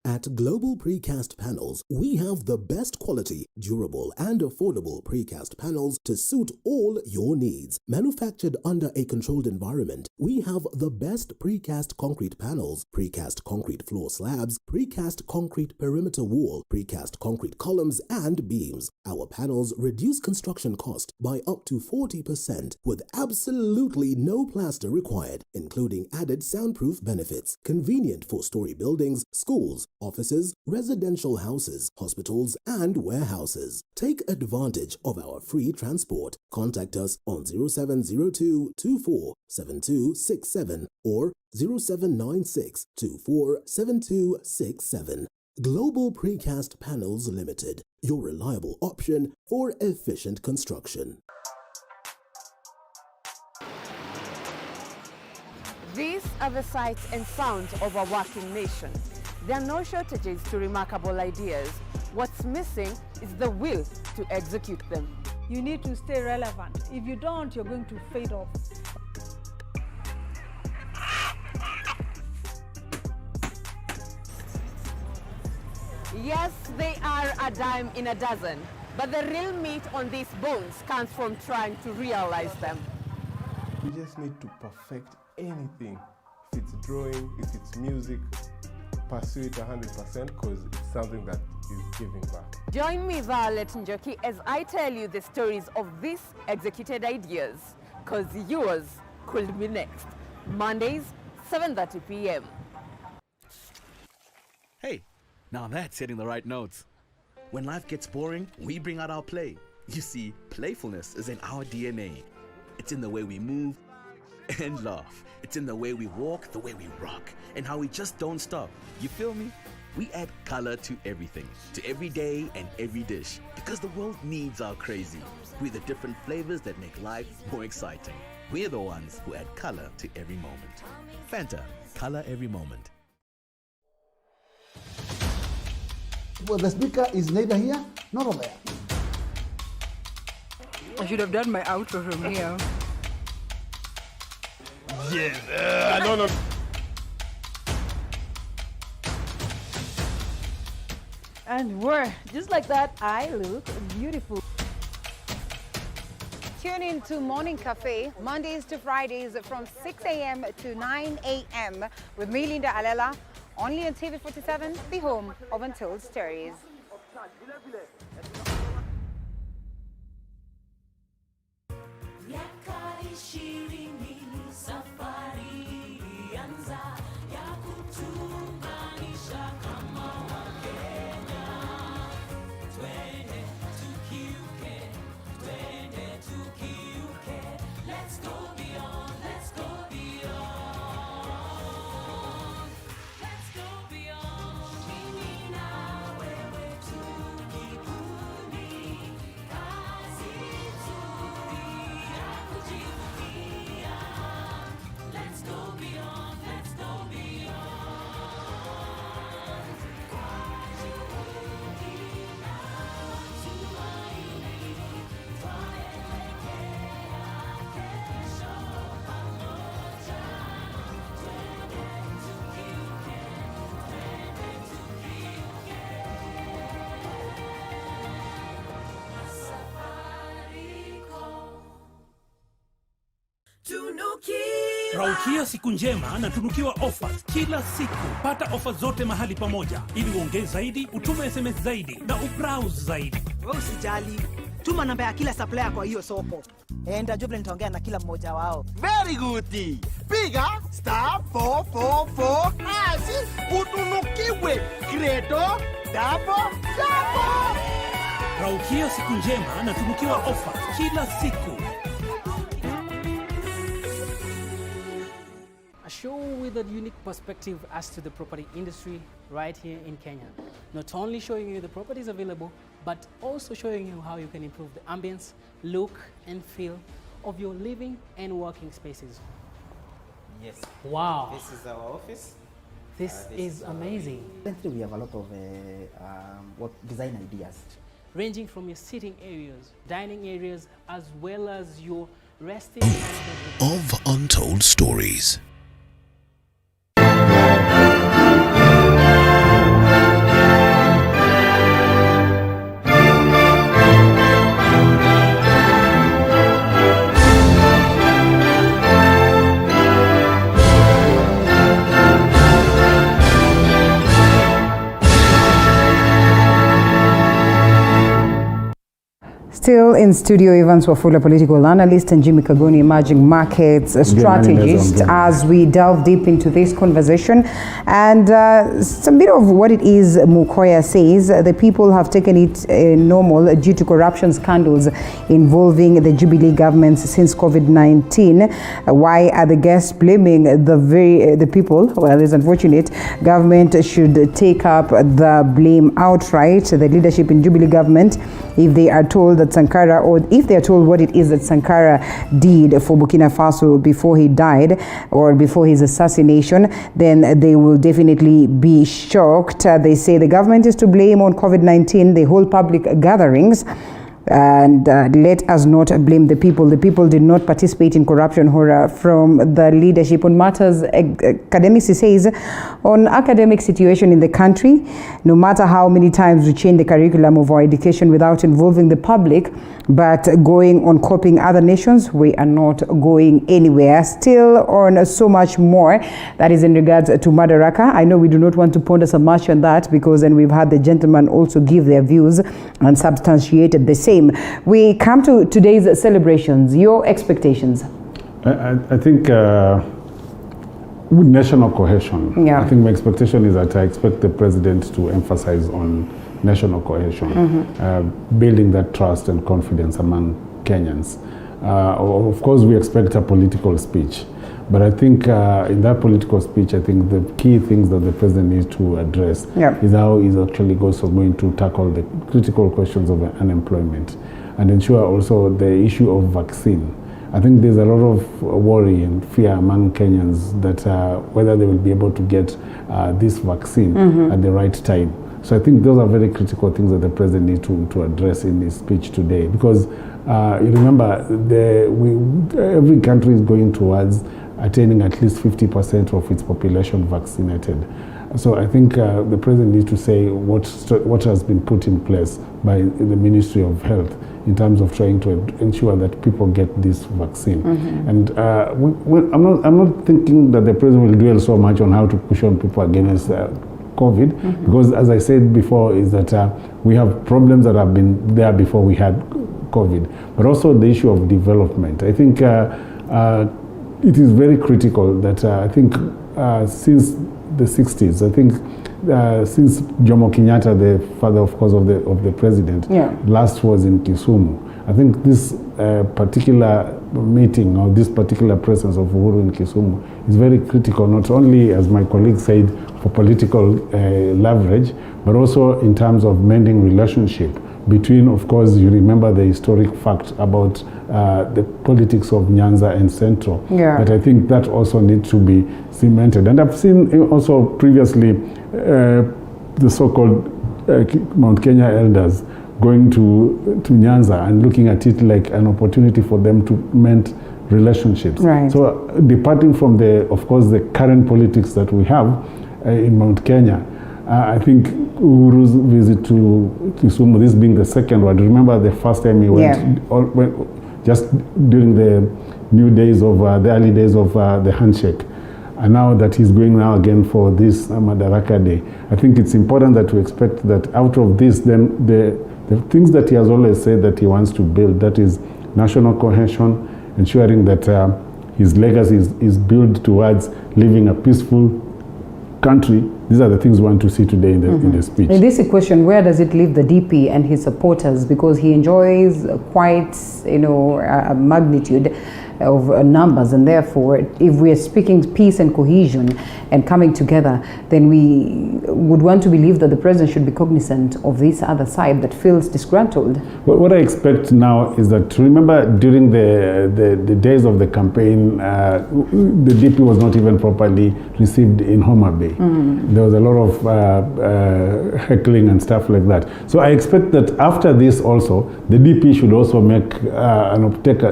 At Global Precast Panels, we have the best quality, durable and affordable precast panels to suit all your needs. Manufactured under a controlled environment, we have the best precast concrete panels, precast concrete floor slabs, precast concrete perimeter wall, precast concrete columns and beams. Our panels reduce construction cost by up to 40% with absolutely no plaster required, including added soundproof benefits. Convenient four-story buildings, schools, offices, residential houses, hospitals, and warehouses. Take advantage of our free transport. Contact us on 0702 24 7267 or 0796 24 7267. Global Precast Panels Limited, your reliable option for efficient construction. These are the sights and sounds of a working nation. There are no shortages to remarkable ideas. What's missing is the will to execute them. You need to stay relevant. If you don't, you're going to fade off. Yes, they are a dime in a dozen, but the real meat on these bones comes from trying to realize them. You just need to perfect anything. If it's drawing, if it's music, pursue it 100% because it's something that is giving back. Join me, Violet Njoki, as I tell you the stories of these executed ideas, because yours could be next. Mondays, 7:30 p.m. Hey, now that's hitting the right notes. When life gets boring, we bring out our play. You see, playfulness is in our DNA. It's in the way we move and laugh. It's in the way we walk, the way we rock, and how we just don't stop. You feel me? We add color to everything, to every day and every dish, because the world needs our crazy. We're the different flavors that make life more exciting. We're the ones who add color to every moment. Fanta, color every moment. Well, the speaker is neither here nor there. I should have done my outro from here. Yes, no. And just like that, I look beautiful. Tune in to Morning Cafe, Mondays to Fridays from 6 a.m. to 9 a.m. with me, Linda Alela, only on TV47, the home of Untold Stories. Raukia siku njema na tunukiwa offers kila siku. Pata offers zote mahali pamoja ili uongeze zaidi, utume SMS zaidi na ubrowse zaidi. Wewe usijali, tuma namba ya kila supplier kwa hiyo soko. Ndio nitaongea na kila mmoja wao. Very good. Piga *444 hash utunukiwe Credo double. Raukia siku njema na tunukiwa offers kila siku. A show with a unique perspective as to the property industry right here in Kenya. Not only showing you the properties available, but also showing you how you can improve the ambience, look and feel of your living and working spaces. Yes. Wow. This is our office. This is amazing. Currently, we have a lot of design ideas. Ranging from your sitting areas, dining areas, as well as your resting areas. Of Untold Stories. Still in studio, Evans Wafula, political analyst, and Jimmy Kagoni, emerging markets strategist, as we delve deep into this conversation. And some bit of what it is Mukoya says, the people have taken it normal due to corruption scandals involving the Jubilee governments since COVID-19. Why are the guests blaming the people? Well, it's unfortunate. Government should take up the blame outright. The leadership in Jubilee government, if they are told that Sankara, or if they are told what it is that Sankara did for Burkina Faso before he died or before his assassination, then they will definitely be shocked. They say the government is to blame on COVID-19, the whole public gatherings. And let us not blame the people. The people did not participate in corruption horror from the leadership on matters academics. He says on academic situation in the country, no matter how many times we change the curriculum of our education without involving the public, but going on copying other nations, we are not going anywhere. Still on so much more that is in regards to Madaraka. I know we do not want to ponder so much on that, because then we've had the gentlemen also give their views and substantiated the same. We come to today's celebrations. Your expectations? I think with national cohesion, I think my expectation is that I expect the president to emphasize on national cohesion, building that trust and confidence among Kenyans. Of course, we expect a political speech, but I think in that political speech, I think the key things that the president needs to address is how he's actually also going to tackle the critical questions of unemployment and ensure also the issue of vaccine. I think there's a lot of worry and fear among Kenyans that whether they will be able to get this vaccine at the right time. So I think those are very critical things that the president needs to address in his speech today, because you remember every country is going towards attaining at least 50% of its population vaccinated. So I think the president needs to say what has been put in place by the Ministry of Health in terms of trying to ensure that people get this vaccine. And I'm not thinking that the president will dwell so much on how to push on people against COVID, because as I said before, is that we have problems that have been there before we had COVID, but also the issue of development. I think it is very critical that I think since the 60s, I think since Jomo Kenyatta, the father, of course, of the president, last was in Kisumu. I think this particular meeting or this particular presence of Uhuru in Kisumu is very critical, not only, as my colleague said, for political leverage, but also in terms of mending relationship between, of course, you remember the historic fact about the politics of Nyanza and Central. But I think that also needs to be cemented. And I've seen also previously the so-called Mount Kenya elders going to Nyanza and looking at it like an opportunity for them to mend relationships. So departing from of course, the current politics that we have in Mount Kenya, I think Uhuru's visit to Kisumu, this being the second one. Remember the first time he went, just during the the early days of the handshake. And now that he's going now again for this Madaraka Day, I think it's important that we expect that out of this, then the things that he has always said that he wants to build, that is national cohesion, ensuring that his legacy is built towards living a peaceful country. These are the things we want to see today in the speech. In this equation, where does it leave the DP and his supporters? Because he enjoys quite, a magnitude of numbers, and therefore, if we are speaking peace and cohesion and coming together, then we would want to believe that the president should be cognizant of this other side that feels disgruntled. Well, what I expect now is that, remember, during the days of the campaign, the DP was not even properly received in Home of Bay. There was a lot of heckling and stuff like that. So I expect that after this also, the DP should also make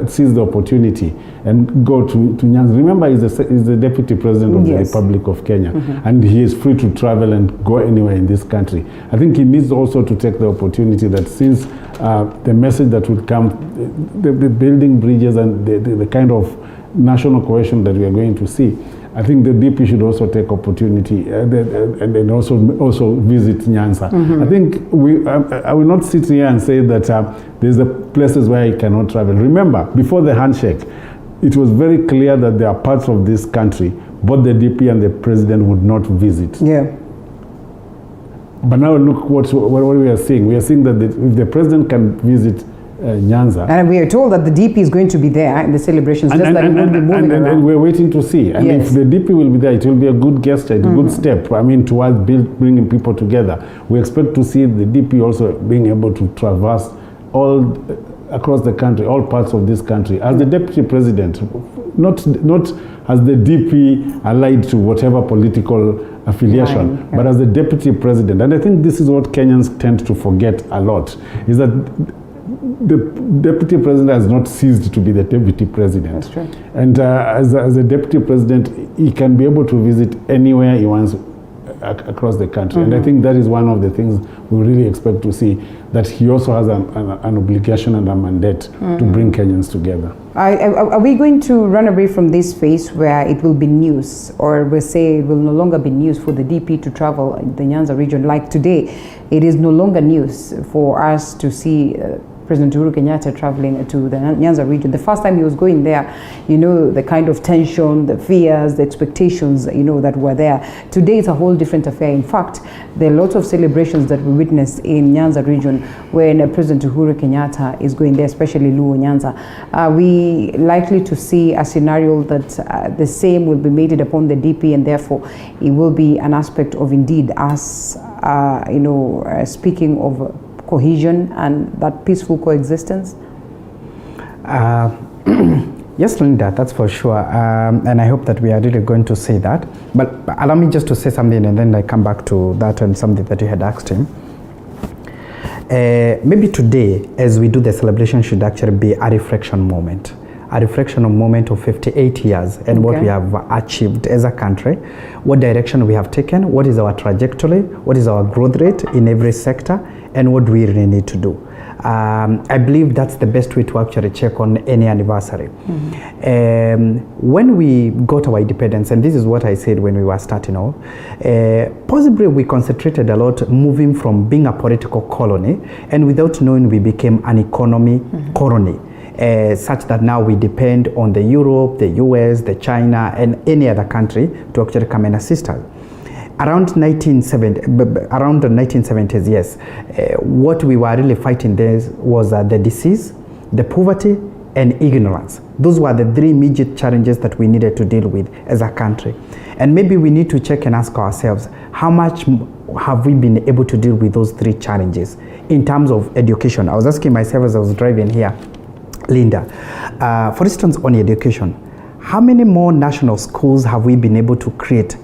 seize the opportunity and go to Nyanza. Remember, he's the deputy president of the Republic of Kenya, and he is free to travel and go anywhere in this country. I think he needs also to take the opportunity that since the message that would come, the building bridges and the kind of national cohesion that we are going to see, I think the DP should also take opportunity and also visit Nyanza. I think I will not sit here and say that there's the places where he cannot travel. Remember, before the handshake, it was very clear that there are parts of this country both the DP and the president would not visit. But now look what we are seeing. We are seeing that if the president can visit Nyanza. And we are told that the DP is going to be there in the celebrations, just that it will be moving around. And we're waiting to see. And if the DP will be there, it will be a good gesture, a good step, I mean, towards bringing people together. We expect to see the DP also being able to traverse all across the country, all parts of this country. As the deputy president, not as the DP allied to whatever political affiliation, but as the deputy president. And I think this is what Kenyans tend to forget a lot, is that the deputy president has not ceased to be the deputy president. That's true. And as a deputy president, he can be able to visit anywhere he wants across the country. And I think that is one of the things we really expect to see, that he also has an obligation and a mandate to bring Kenyans together. Are we going to run away from this phase where it will be news, or we'll say it will no longer be news for the DP to travel in the Nyanza region? Like today, it is no longer news for us to see President Uhuru Kenyatta traveling to the Nyanza region. The first time he was going there, the kind of tension, the fears, the expectations, that were there. Today, it's a whole different affair. In fact, there are lots of celebrations that we witnessed in Nyanza region when President Uhuru Kenyatta is going there, especially Luo Nyanza. Are we likely to see a scenario that the same will be made upon the DP, and therefore it will be an aspect of indeed us, speaking of cohesion and that peaceful coexistence? Yes, Linda, that's for sure. And I hope that we are really going to see that. But allow me just to say something, and then I come back to that and something that you had asked him. Maybe today, as we do the celebration, should actually be a reflection moment. A reflection moment of 58 years and what we have achieved as a country, what direction we have taken, what is our trajectory, what is our growth rate in every sector, and what we really need to do. I believe that's the best way to actually check on any anniversary. When we got our independence, and this is what I said when we were starting off, possibly we concentrated a lot moving from being a political colony, and without knowing we became an economy colony. Such that now we depend on the Europe, the US, the China, and any other country to actually come and assist us. Around the 1970s, yes, what we were really fighting there was the disease, the poverty, and ignorance. Those were the three immediate challenges that we needed to deal with as a country. And maybe we need to check and ask ourselves, how much have we been able to deal with those three challenges in terms of education? I was asking myself as I was driving here, Linda, for instance, on education, how many more national schools have we been able to create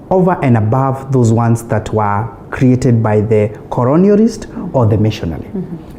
over and above those ones that were created by the colonialist or the missionary?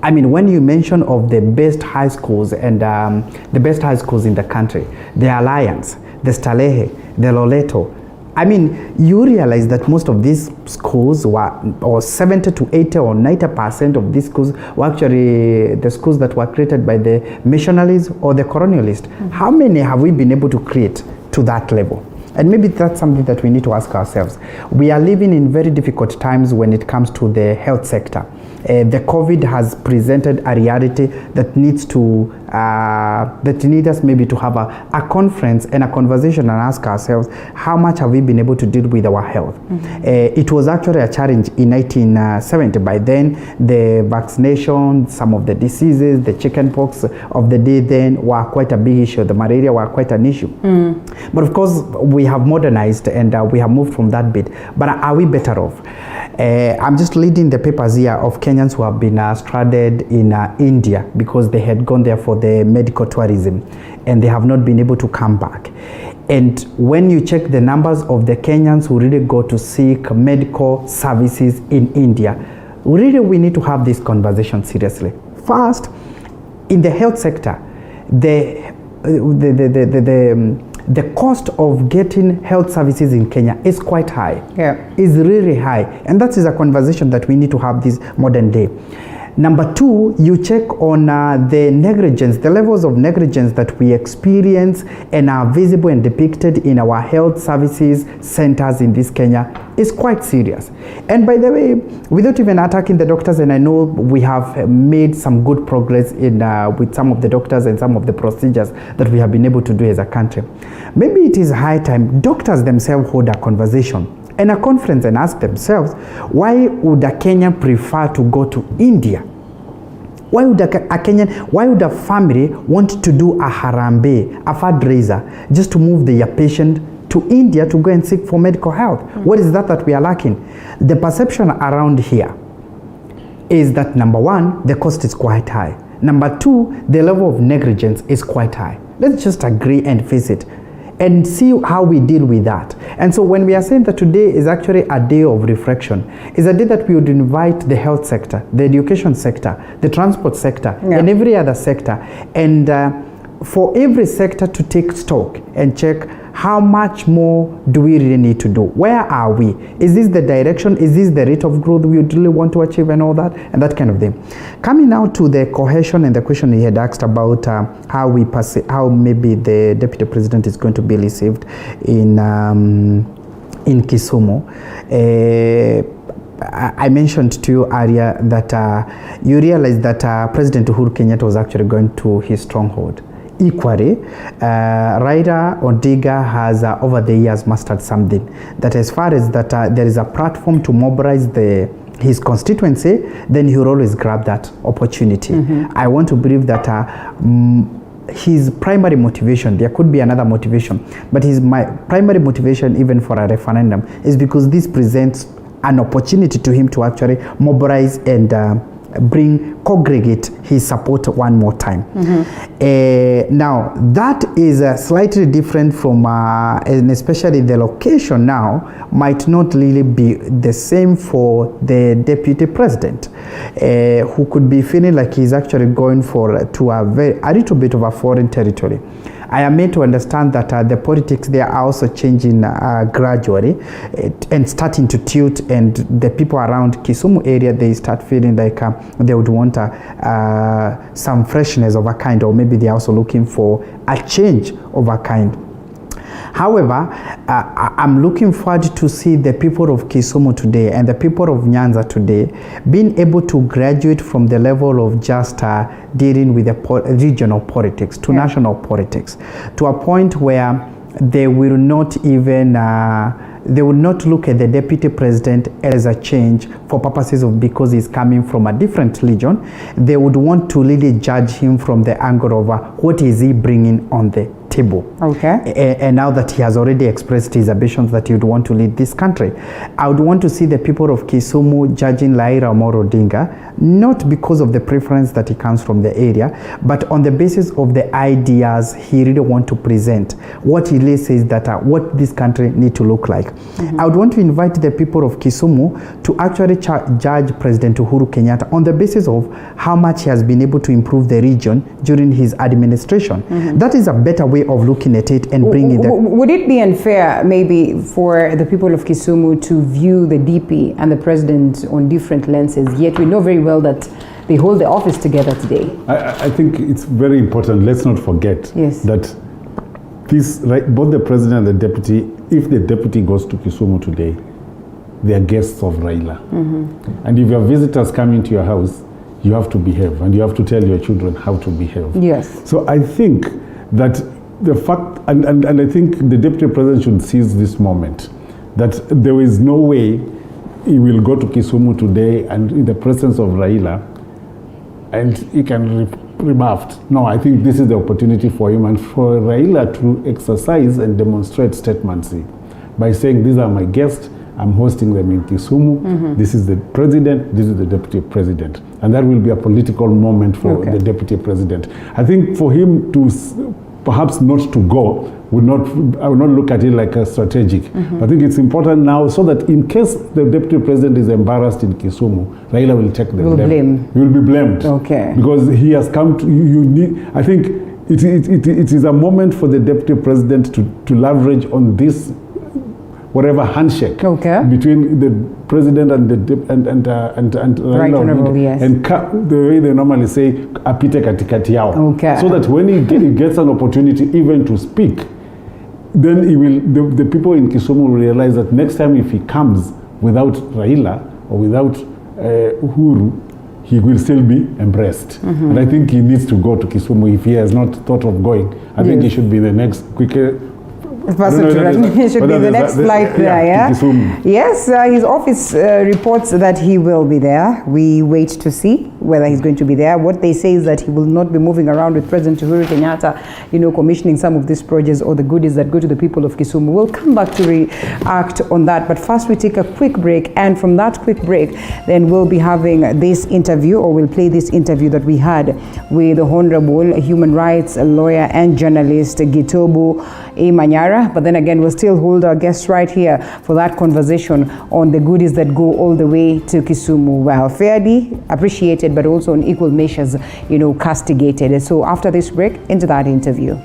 I mean, when you mention of the best high schools and the best high schools in the country, the Alliance, the Stalehe, the Loreto, I mean, you realize that most of these schools were, or 70 to 80 or 90% of these schools were actually the schools that were created by the missionaries or the colonialists. How many have we been able to create to that level? And maybe that's something that we need to ask ourselves. We are living in very difficult times when it comes to the health sector. The COVID has presented a reality that needs to us maybe to have a conference and a conversation and ask ourselves, how much have we been able to deal with our health? It was actually a challenge in 1970. By then, the vaccination, some of the diseases, the chickenpox of the day then were quite a big issue. The malaria were quite an issue. But of course, we have modernized and we have moved from that bit. But are we better off? I'm just reading the papers here of Kenyans who have been stranded in India because they had gone there for the medical tourism and they have not been able to come back. And when you check the numbers of the Kenyans who really go to seek medical services in India, really we need to have this conversation seriously. First, in the health sector, the cost of getting health services in Kenya is quite high. Is really high. And that is a conversation that we need to have this modern day. Number two, you check on the negligence, the levels of negligence that we experience and are visible and depicted in our health services centers in this Kenya is quite serious. And by the way, without even attacking the doctors, and I know we have made some good progress in with some of the doctors and some of the procedures that we have been able to do as a country. Maybe it is high time doctors themselves hold a conversation and a conference and ask themselves, why would a Kenyan prefer to go to India? Why would why would a family want to do a harambe, a fundraiser, just to move their patient to India to go and seek for medical health? What is that we are lacking? The perception around here is that number one, the cost is quite high. Number two, the level of negligence is quite high. Let's just agree and face it and see how we deal with that. And so when we are saying that today is actually a day of reflection, is a day that we would invite the health sector, the education sector, the transport sector, and every other sector, and for every sector to take stock and check how much more do we really need to do? Where are we? Is this the direction? Is this the rate of growth we would really want to achieve and all that? And that kind of thing. Coming now to the cohesion and the question he had asked about how maybe the deputy president is going to be received in Kisumu. I mentioned to you earlier that you realize that President Uhuru Kenyatta was actually going to his stronghold. Equally, Raila Odinga has over the years mastered something that as far as that there is a platform to mobilize his constituency, then he will always grab that opportunity. I want to believe that his primary motivation, there could be another motivation, but his primary motivation even for a referendum is because this presents an opportunity to him to actually mobilize and congregate his support one more time. Now that is slightly different from and especially the location now might not really be the same for the deputy president, who could be feeling like he's actually going to a little bit of a foreign territory. I am made to understand that the politics there are also changing gradually and starting to tilt, and the people around Kisumu area, they start feeling like they would want some freshness of a kind, or maybe they're also looking for a change of a kind. However, I'm looking forward to see the people of Kisumu today and the people of Nyanza today being able to graduate from the level of just dealing with the regional politics to national politics, to a point where they will not even they will not look at the deputy president as a change for purposes of because he's coming from a different region. They would want to really judge him from the angle of what is he bringing on the table. Okay. And now that he has already expressed his ambitions that he would want to lead this country, I would want to see the people of Kisumu judging Raila Amolo Odinga, not because of the preference that he comes from the area, but on the basis of the ideas he really want to present, what he really says that what this country need to look like. I would want to invite the people of Kisumu to actually judge President Uhuru Kenyatta on the basis of how much he has been able to improve the region during his administration. That is a better way of looking at it and bringing the... Would it be unfair maybe for the people of Kisumu to view the DP and the president on different lenses, yet we know very well that they hold the office together today? I think it's very important. Let's not forget that this, both the president and the deputy, if the deputy goes to Kisumu today, they are guests of Raila. And if your visitors come into your house, you have to behave, and you have to tell your children how to behave. Yes. So I think that the fact, and I think the deputy president should seize this moment, that there is no way he will go to Kisumu today and in the presence of Raila, and he can rebuffed. No, I think this is the opportunity for him and for Raila to exercise and demonstrate statemancy by saying, these are my guests, I'm hosting them in Kisumu, this is the president, this is the deputy president. And that will be a political moment for the deputy president. I think for him to perhaps not to go, I would not look at it like a strategic. I think it's important now so that in case the deputy president is embarrassed in Kisumu, Raila will take the blame. He will be blamed. Okay. Because he has come to, you need, I think it is a moment for the deputy president to leverage on this whatever handshake between the president and Right Honorable, yes. And the way they normally say apite katikati yao, so that when he gets an opportunity even to speak, then he will, the people in Kisumu will realize that next time if he comes without Raila or without Uhuru, he will still be embraced. And I think he needs to go to Kisumu if he has not thought of going. I think he should be the next quicker person to run. He should be the next flight there, Yes, his office reports that he will be there. We wait to see whether he's going to be there. What they say is that he will not be moving around with President Uhuru Kenyatta, commissioning some of these projects or the goodies that go to the people of Kisumu. We'll come back to react on that. But first we take a quick break, and from that quick break, then we'll be having this interview, or we'll play this interview that we had with the Honorable Human Rights Lawyer and Journalist Gotv Manyara. But then again, we'll still hold our guests right here for that conversation on the goodies that go all the way to Kisumu. Well, fairly appreciated, but also in equal measures, castigated. So after this break, into that interview.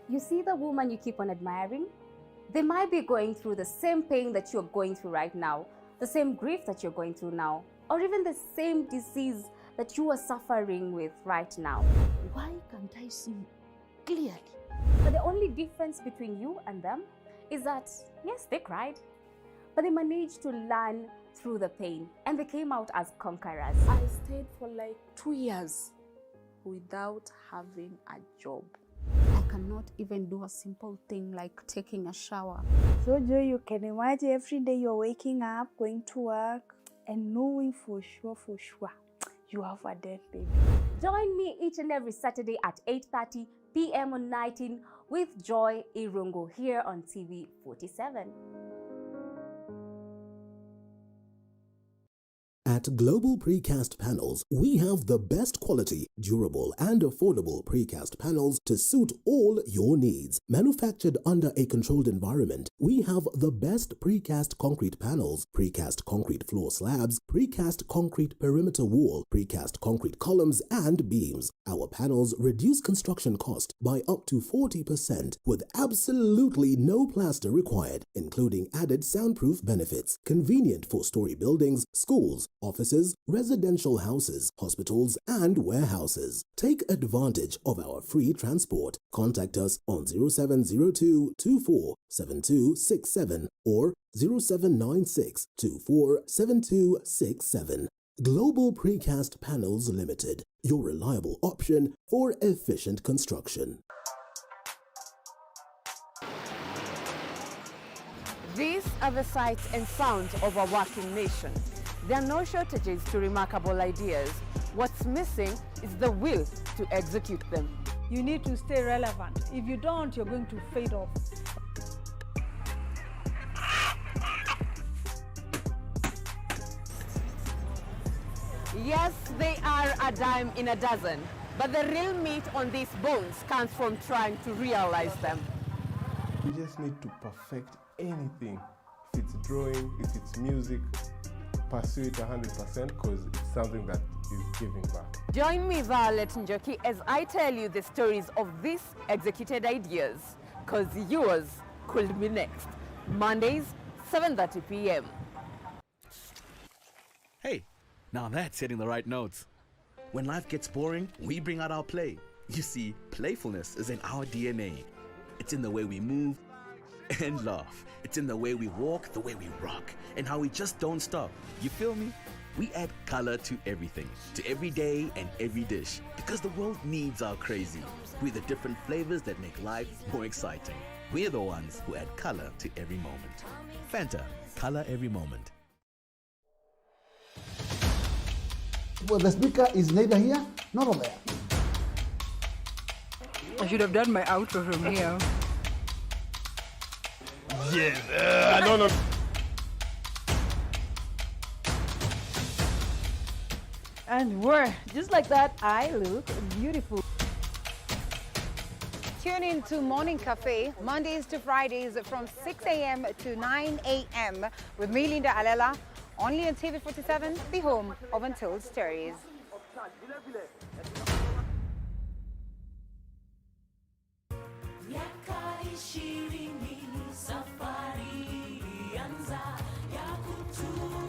You see the woman you keep on admiring? They might be going through the same pain that you're going through right now, the same grief that you're going through now, or even the same disease that you are suffering with right now. Why can't I see clearly? But the only difference between you and them is that, yes, they cried, but they managed to learn through the pain, and they came out as conquerors. I stayed for like 2 years without having a job. I cannot even do a simple thing like taking a shower. So Joy, you can imagine every day you're waking up, going to work, and knowing for sure, you have a dead baby. Join me each and every Saturday at 8:30 p.m. on 19 with Joy Irungu here on TV 47. At Global Precast Panels, we have the best quality, durable, and affordable precast panels to suit all your needs. Manufactured under a controlled environment, we have the best precast concrete panels, precast concrete floor slabs, precast concrete perimeter wall, precast concrete columns and beams. Our panels reduce construction cost by up to 40% with absolutely no plaster required, including added soundproof benefits. Convenient four-story buildings, schools, offices, residential houses, hospitals, and warehouses. Take advantage of our free transport. Contact us on 0702 24 7267 or 0796 24 7267. Global Precast Panels Limited, your reliable option for efficient construction. These are the sights and sounds of a working nation. There are no shortages to remarkable ideas. What's missing is the will to execute them. You need to stay relevant. If you don't, you're going to fade off. Yes, they are a dime in a dozen, but the real meat on these bones comes from trying to realize them. You just need to perfect anything. If it's drawing, if it's music, pursue it 100% because it's something that is giving back. Join me, Violet Njoki, as I tell you the stories of these executed ideas, because yours could be next. Mondays, 7:30 p.m. Hey, now that's hitting the right notes. When life gets boring, we bring out our play. You see, playfulness is in our DNA. It's in the way we move and laugh. It's in the way we walk, the way we rock, and how we just don't stop. You feel me? We add color to everything, to every day and every dish, because the world needs our crazy. We're the different flavors that make life more exciting. We're the ones who add color to every moment. Fanta, color every moment. Well, the speaker is neither here nor there. I should have done my outro from here. Yes, no. And just like that, I look beautiful. Tune in to Morning Cafe, Mondays to Fridays from 6 a.m. to 9 a.m. with me, Linda Alela, only on TV 47, the home of Untold Stories. Safari anza ya kutu